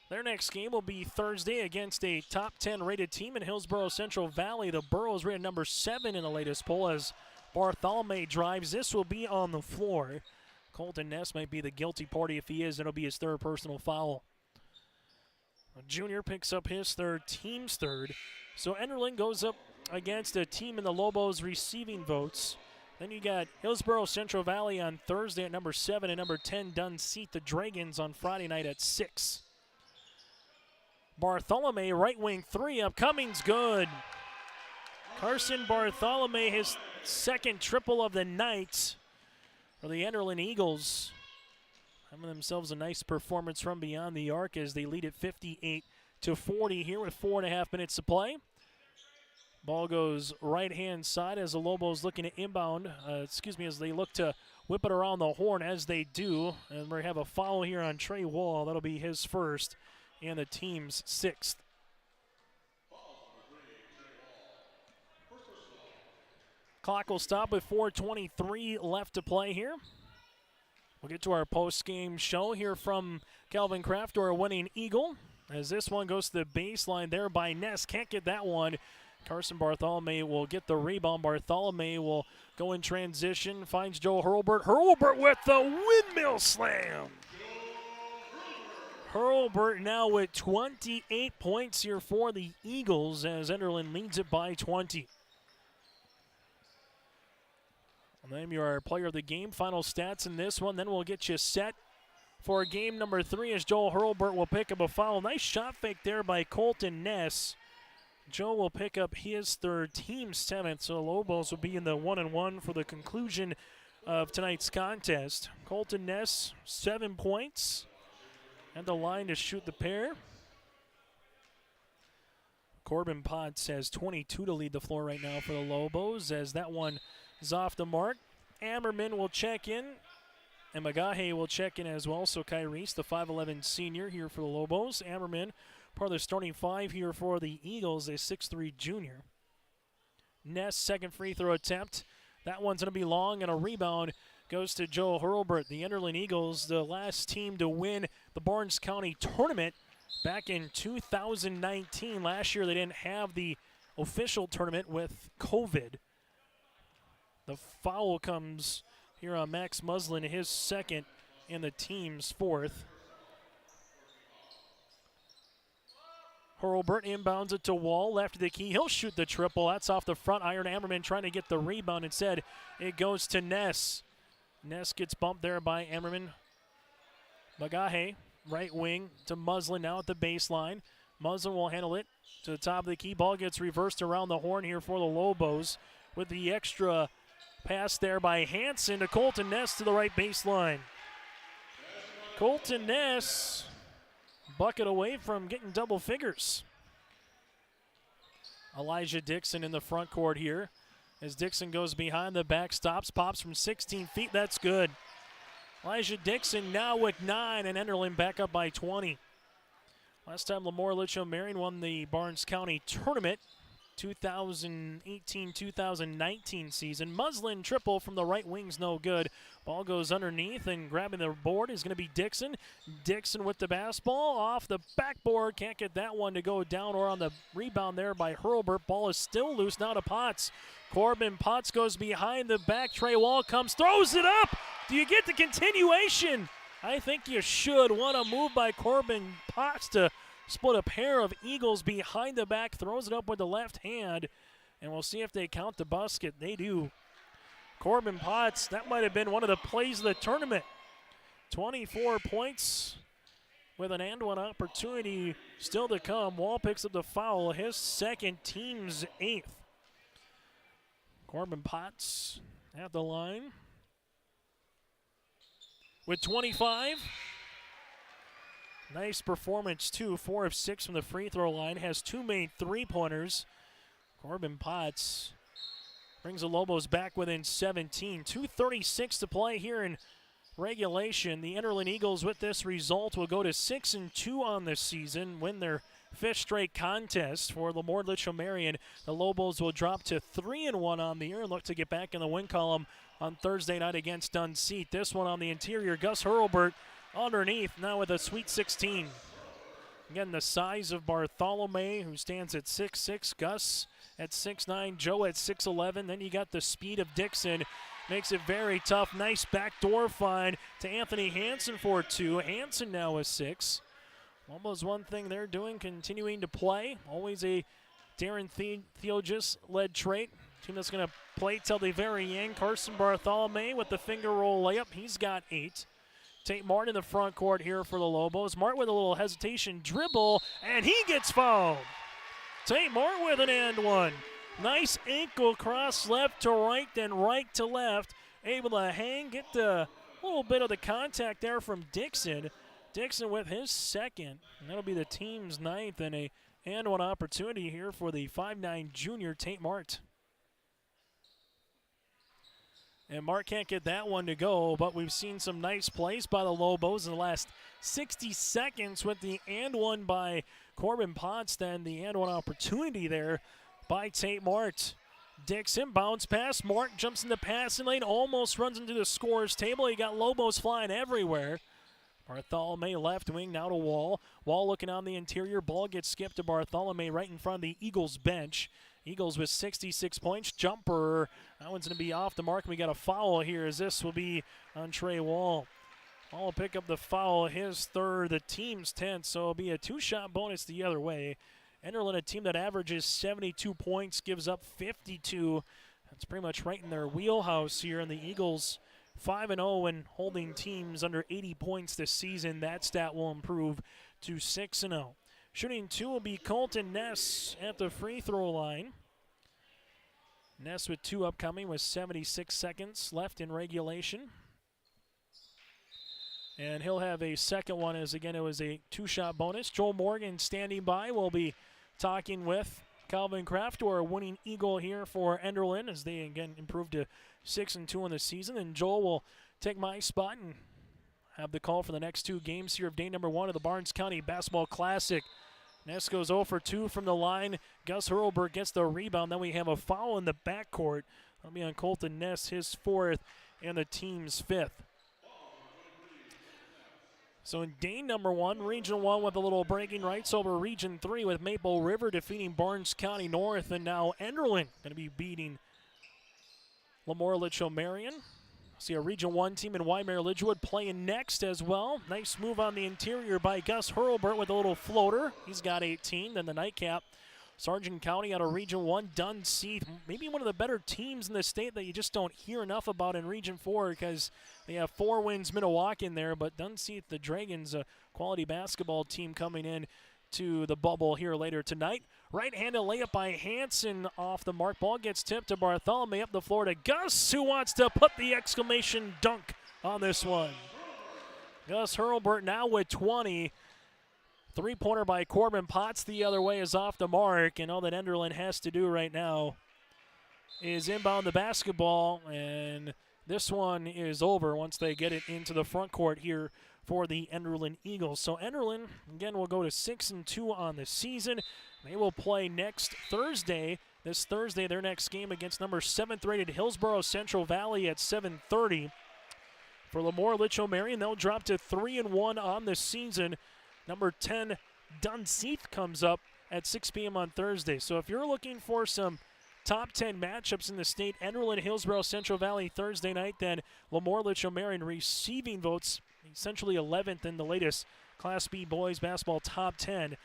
their next game will be Thursday against a top 10 rated team in Hillsborough Central Valley. The Burros rated number 7 in the latest poll as Bartholomew drives. This will be on the floor. Colton Ness might be the guilty party. If he is, it'll be his 3rd personal foul. Junior picks up his 3rd, team's 3rd. So Enderlin goes up against a team in the Lobos receiving votes. Then you got Hillsborough Central Valley on Thursday at number 7 and number 10 Dunseith the Dragons on Friday night at 6. Bartholomew, right wing 3 up. Cummings good. Carson Bartholomew, his 2nd triple of the night for the Enderlin Eagles. Having themselves a nice performance from beyond the arc as they lead at 58-40 here with 4.5 minutes to play. Ball goes right-hand side as the Lobos looking to inbound, as they look to whip it around the horn as they do. And we have a foul here on Trey Wall. That'll be his 1st and the team's 6th. Clock will stop with 4:23 left to play here. We'll get to our post-game show here from Calvin Kraft, our winning Eagle, as this one goes to the baseline there by Ness. Can't get that one. Carson Bartholomew will get the rebound. Bartholomew will go in transition, finds Joe Hurlburt. Hurlburt with the windmill slam. Hurlburt now with 28 points here for the Eagles as Enderlin leads it by 20. I'll name your player of the game. Final stats in this one. Then we'll get you set for game number 3 as Joel Hurlburt will pick up a foul. Nice shot fake there by Colton Ness. Joe will pick up his 3rd, team 7th. So the Lobos will be in the 1-1 for the conclusion of tonight's contest. Colton Ness, 7 points. And the line to shoot the pair. Corbin Potts has 22 to lead the floor right now for the Lobos as that one is off the mark. Ammerman will check in, and Magahe will check in as well. So Kyrese, the 5'11 senior here for the Lobos. Ammerman, part of the starting 5 here for the Eagles, a 6'3 junior. Ness, 2nd free throw attempt. That one's going to be long, and a rebound goes to Joe Hurlburt. The Enderlin Eagles, the last team to win the Barnes County tournament back in 2019. Last year they didn't have the official tournament with COVID. The foul comes here on Max Muslin, his 2nd and the team's 4th. Hurlburt inbounds it to Wall, left of the key. He'll shoot the triple. That's off the front iron. Ammerman trying to get the rebound. Instead, it goes to Ness. Ness gets bumped there by Ammerman. Magahe, right wing to Muslin now at the baseline. Muslin will handle it to the top of the key. Ball gets reversed around the horn here for the Lobos with the extra pass there by Hansen to Colton Ness to the right baseline. Colton Ness, bucket away from getting double figures. Elijah Dixon in the front court here. As Dixon goes behind the back, stops, pops from 16 feet. That's good. Elijah Dixon now with 9, and Enderlin back up by 20. Last time LaMoure Litchville-Marion won the Barnes County tournament, 2018-2019 season. Muslin triple from the right wing's no good. Ball goes underneath, and grabbing the board is going to be Dixon. Dixon with the basketball off the backboard. Can't get that one to go down or on the rebound there by Hurlburt. Ball is still loose now to Potts. Corbin Potts goes behind the back. Trey Wall comes, throws it up. Do you get the continuation? I think you should. What a move by Corbin Potts to split a pair of Eagles behind the back. Throws it up with the left hand. And we'll see if they count the basket. They do. Corbin Potts, that might have been one of the plays of the tournament. 24 points with an and one opportunity still to come. Wall picks up the foul, his 2nd, team's 8th. Corbin Potts at the line with 25. Nice performance, too. 4 of 6 from the free throw line. Has 2 made 3-pointers. Corbin Potts brings the Lobos back within 17. 2:36 to play here in regulation. The Enderlin Eagles with this result will go to 6-2 on the season, win their 5th straight contest. For LaMoure Litchville-Marion, the Lobos will drop to 3-1 on the year and look to get back in the win column on Thursday night against Dunseith. This one on the interior, Gus Hurlbert underneath, now with a Sweet 16. Again, the size of Bartholomew, who stands at 6'6", Gus at 6'9", Joe at 6'11". Then you got the speed of Dixon. Makes it very tough. Nice backdoor find to Anthony Hansen for 2. Hansen now a 6. Almost one thing they're doing, continuing to play. Always a Darren Theogis-led trait. Team that's going to play till the very end. Carson Bartholomew with the finger roll layup. He's got 8. Tate Martin in the front court here for the Lobos. Martin with a little hesitation dribble, and he gets fouled. Tate Martin with an and one. Nice ankle cross left to right, then right to left. Able to hang, get the little bit of the contact there from Dixon. Dixon with his 2nd. And that'll be the team's 9th, and a and one opportunity here for the 5'9 junior Tate Martin. And Mark can't get that one to go, but we've seen some nice plays by the Lobos in the last 60 seconds with the and one by Corbin Potts, then the and one opportunity there by Tate Mart. Dixon bounce pass. Mark jumps in the passing lane, almost runs into the scorer's table. You got Lobos flying everywhere. Bartholomew left wing, now to Wall. Wall looking on the interior. Ball gets skipped to Bartholomew right in front of the Eagles bench. Eagles with 66 points. Jumper. That one's going to be off the mark. We got a foul here as this will be on Trey Wall. Wall will pick up the foul, his 3rd, the team's 10th, so it'll be a 2-shot bonus the other way. Enderlin, a team that averages 72 points, gives up 52. That's pretty much right in their wheelhouse here. And the Eagles 5-0 and holding teams under 80 points this season. That stat will improve to 6-0. Shooting 2 will be Colton Ness at the free throw line. Ness with 2 upcoming with 76 seconds left in regulation. And he'll have a second one as, again, it was a 2-shot bonus. Joel Morgan standing by. Will be talking with Calvin Kraft, or a winning Eagle here for Enderlin, as they, again, improved to 6-2 in the season. And Joel will take my spot and have the call for the next 2 games here of day number 1 of the Barnes County Basketball Classic. Ness goes 0 for 2 from the line. Gus Hurlbert gets the rebound. Then we have a foul in the backcourt. That'll be on Colton Ness, his 4th, and the team's 5th. So in day number 1, Region 1 with a little breaking rights over Region 3 with Maple River defeating Barnes County North. And now Enderlin going to be beating LaMoure Litchville-Marion. See a Region 1 team in Waimea Lidgewood playing next as well. Nice move on the interior by Gus Hurlbert with a little floater. He's got 18. Then the nightcap. Sargent County out of Region 1. Dunseith, maybe one of the better teams in the state that you just don't hear enough about in Region 4 because they have 4 wins, Minnewaca in there. But Dunseith, the Dragons, a quality basketball team coming in to the bubble here later tonight. Right-handed layup by Hansen off the mark. Ball gets tipped to Bartholomew up the floor to Gus, who wants to put the exclamation dunk on this one. Gus Hurlbert now with 20. 3-pointer by Corbin Potts the other way is off the mark, and all that Enderlin has to do right now is inbound the basketball, and this one is over once they get it into the front court here for the Enderlin Eagles. So Enderlin, again, will go to 6-2 on the season. They will play next Thursday. This Thursday, their next game against number 7th rated Hillsborough Central Valley at 7:30. For LaMoure Litchville-Marion, they'll drop to 3-1 on the season. Number 10, Dunseith, comes up at 6 p.m. on Thursday. So if you're looking for some top 10 matchups in the state, Enderlin, Hillsborough, Central Valley Thursday night, then LaMoure Litchville-Marion receiving votes, essentially 11th in the latest Class B boys basketball top 10.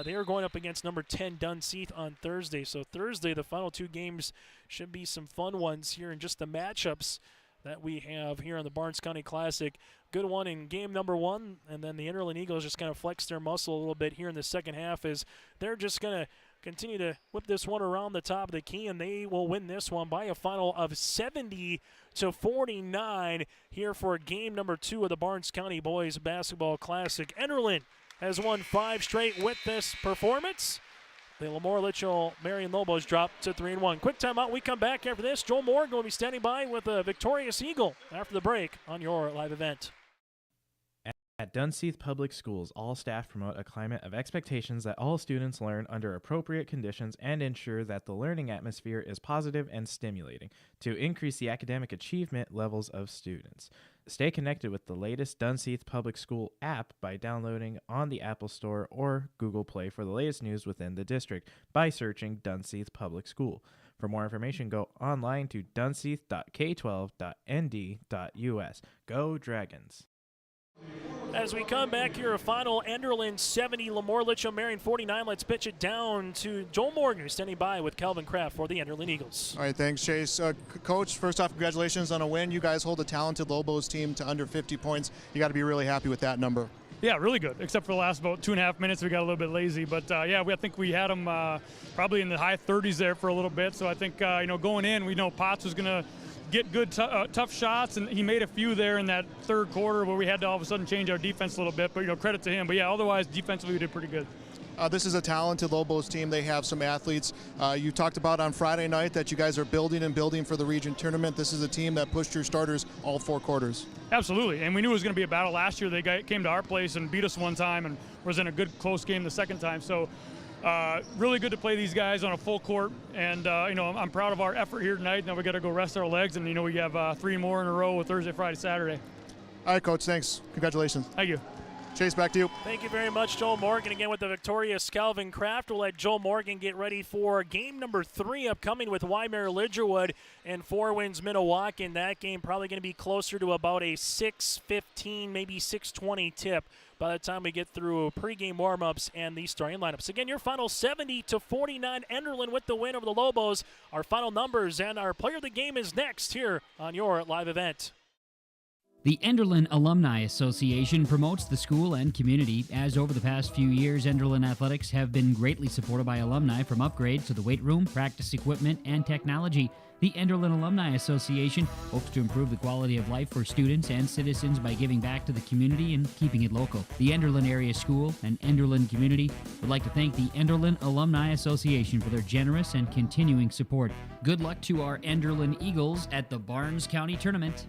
They are going up against number 10, Dunseith, on Thursday. So Thursday, the final 2 games should be some fun ones here in just the matchups that we have here on the Barnes County Classic. Good one in game number 1, and then the Enderlin Eagles just kind of flex their muscle a little bit here in the second half as they're just going to continue to whip this one around the top of the key, and they will win this one by a final of 70-49 here for game number 2 of the Barnes County Boys Basketball Classic. Enderlin has won 5 straight with this performance, The LaMoure Litchville-Marion Lobos drop to 3-1. Quick timeout. We come back after this. Joel Moore going to be standing by with a victorious Eagle after the break on your live event. At Dunseith Public Schools, all staff promote a climate of expectations that all students learn under appropriate conditions and ensure that the learning atmosphere is positive and stimulating to increase the academic achievement levels of students. Stay connected with the latest Dunseith Public School app by downloading on the Apple Store or Google Play for the latest news within the district by searching Dunseith Public School. For more information, go online to dunseith.k12.nd.us. Go Dragons! As we come back here, a final Enderlin 70, LaMoure Litchville-Marion 49. Let's pitch it down to Joel Morgan, who's standing by with Calvin Kraft for the Enderlin Eagles. All right, thanks, Chase. Coach, first off, congratulations on a win. You guys hold a talented Lobos team to under 50 points. You got to be really happy with that number. Yeah, really good, except for the last about 2.5 minutes. We got a little bit lazy. But, I think we had them probably in the high 30s there for a little bit. So I think, going in, we know Potts was going to get good, tough shots, and he made a few there in that third quarter where we had to all of a sudden change our defense a little bit. But, credit to him. But, yeah, otherwise, defensively, we did pretty good. This is a talented Lobos team. They have some athletes. You talked about on Friday night that you guys are building for the region tournament. This is a team that pushed your starters all 4 quarters. Absolutely, and we knew it was going to be a battle. Last year they came to our place and beat us one time and was in a good close game the second time. So really good to play these guys on a full court. And, I'm proud of our effort here tonight. Now we got to go rest our legs, and, we have 3 more in a row with Thursday, Friday, Saturday. All right, Coach, thanks. Congratulations. Thank you. Chase, back to you. Thank you very much, Joel Morgan. Again with the victorious Calvin Kraft. We'll let Joel Morgan get ready for game number 3 upcoming with Wymer Lidgerwood and 4 Winds Minnewacan. That game probably going to be closer to about a 6:15, maybe 6:20 tip by the time we get through pregame warm-ups and the starting lineups. Again, your final 70-49 Enderlin with the win over the Lobos. Our final numbers and our player of the game is next here on your live event. The Enderlin Alumni Association promotes the school and community, as over the past few years, Enderlin athletics have been greatly supported by alumni from upgrades to the weight room, practice equipment, and technology. The Enderlin Alumni Association hopes to improve the quality of life for students and citizens by giving back to the community and keeping it local. The Enderlin Area School and Enderlin community would like to thank the Enderlin Alumni Association for their generous and continuing support. Good luck to our Enderlin Eagles at the Barnes County Tournament.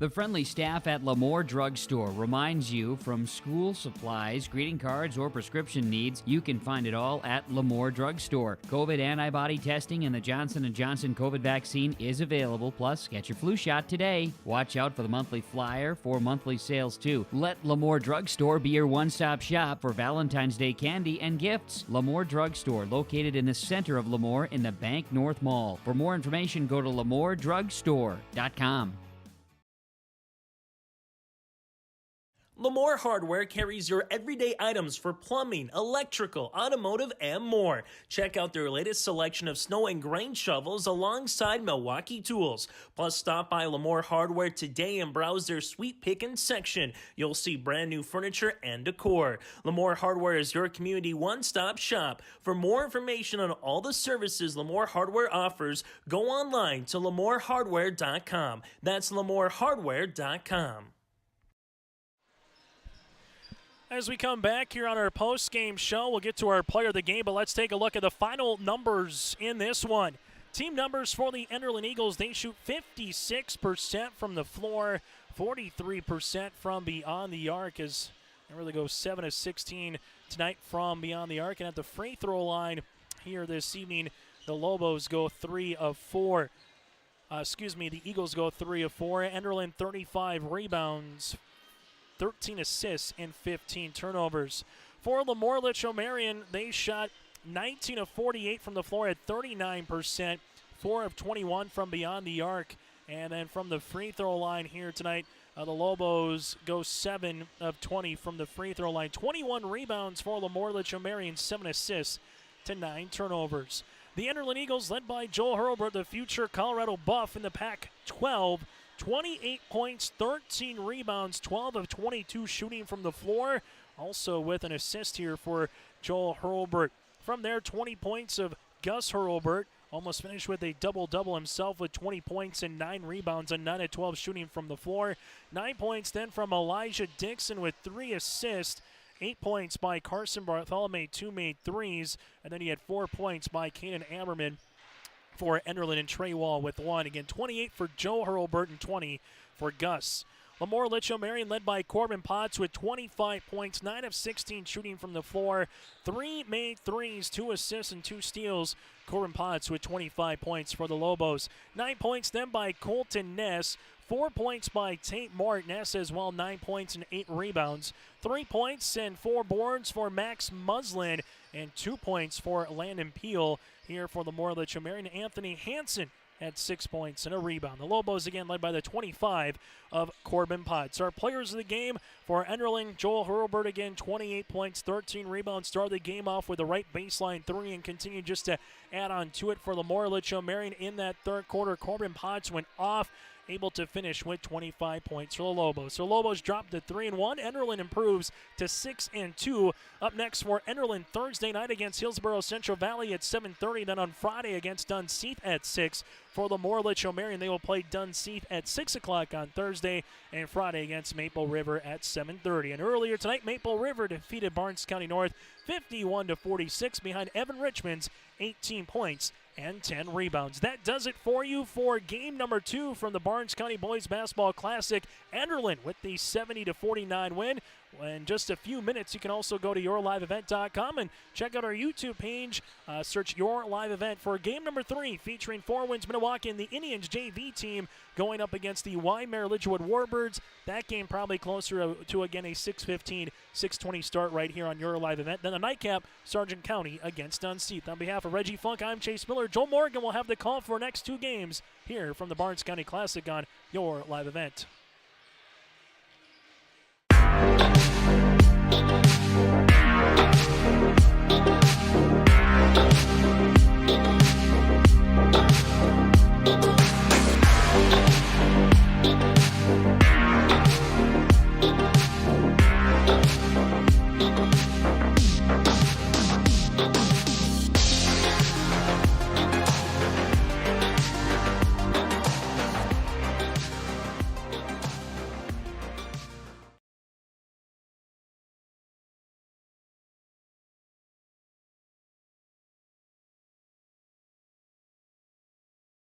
The friendly staff at LaMoure Drug Store reminds you, from school supplies, greeting cards, or prescription needs, you can find it all at LaMoure Drug Store. COVID antibody testing and the Johnson & Johnson COVID vaccine is available, plus get your flu shot today. Watch out for the monthly flyer for monthly sales too. Let LaMoure Drug Store be your one-stop shop for Valentine's Day candy and gifts. LaMoure Drug Store, located in the center of LaMoure in the Bank North Mall. For more information, go to LaMoureDrugStore.com. LaMoure Hardware carries your everyday items for plumbing, electrical, automotive, and more. Check out their latest selection of snow and grain shovels alongside Milwaukee tools. Plus, stop by LaMoure Hardware today and browse their sweet pickin' section. You'll see brand new furniture and decor. LaMoure Hardware is your community one-stop shop. For more information on all the services LaMoure Hardware offers, go online to LaMoureHardware.com. That's LaMoureHardware.com. As we come back here on our post-game show, we'll get to our player of the game, but let's take a look at the final numbers in this one. Team numbers for the Enderlin Eagles, they shoot 56% from the floor, 43% from beyond the arc, as they really go 7 of 16 tonight from beyond the arc. And at the free throw line here this evening, the Lobos go 3 of 4. The Eagles go 3 of 4. Enderlin 35 rebounds, 13 assists, and 15 turnovers. For LaMoure Litchville-Marion, they shot 19 of 48 from the floor at 39%, 4 of 21 from beyond the arc. And then from the free throw line here tonight, the Lobos go 7 of 20 from the free throw line. 21 rebounds for LaMoure Litchville-Marion, 7 assists to 9 turnovers. The Enderlin Eagles, led by Joel Hurlbert, the future Colorado Buff in the Pac-12, 28 points, 13 rebounds, 12 of 22 shooting from the floor. Also with an assist here for Joel Hurlbert. From there, 20 points of Gus Hurlbert. Almost finished with a double-double himself with 20 points and 9 rebounds and 9 of 12 shooting from the floor. 9 points then from Elijah Dixon with 3 assists. 8 points by Carson Bartholomew, 2 made threes, and then he had 4 points by Kanan Ammerman for Enderlin, and Trey Wall with 1. Again, 28 for Joe Hurlburt and 20 for Gus. LaMoure Litchville-Marion led by Corbin Potts with 25 points, 9 of 16 shooting from the floor, 3 made threes, 2 assists, and 2 steals. Corbin Potts with 25 points for the Lobos. 9 points then by Colton Ness, 4 points by Tate Mart. Ness as well, 9 points and 8 rebounds. 3 points and 4 boards for Max Muslin, and 2 points for Landon Peel here for LaMoure Litchville-Marion. Anthony Hansen had 6 points and a rebound. The Lobos again led by the 25 of Corbin Potts. Our players of the game for Enderlin, Joel Hurlburt again, 28 points, 13 rebounds. Started the game off with a right baseline 3 and continued just to add on to it for LaMoure Litchville-Marion in that third quarter. Corbin Potts went off, able to finish with 25 points for the Lobos. So Lobos dropped to 3-1. Enderlin improves to 6-2. Up next for Enderlin Thursday night against Hillsborough Central Valley at 7:30. Then on Friday against Dunseith at 6. For LaMoure Litchville-Marion, they will play Dunseith at 6 o'clock on Thursday, and Friday against Maple River at 7:30. And earlier tonight, Maple River defeated Barnes County North 51-46 behind Evan Richmond's 18 points and 10 rebounds. That does it for you for game number 2 from the Barnes County Boys Basketball Classic. Enderlin with the 70-49 win. In just a few minutes, you can also go to yourliveevent.com and check out our YouTube page. Search Your Live Event for game number 3, featuring 4 Winds Minnewaukee and the Indians JV team going up against the Weimar Lidgewood Warbirds. That game probably closer to again, a 6:15, 6:20 start right here on Your Live Event. Then the nightcap, Sargent County against Dunseith. On behalf of Reggie Funk, I'm Chase Miller. Joel Morgan will have the call for our next 2 games here from the Barnes County Classic on Your Live Event.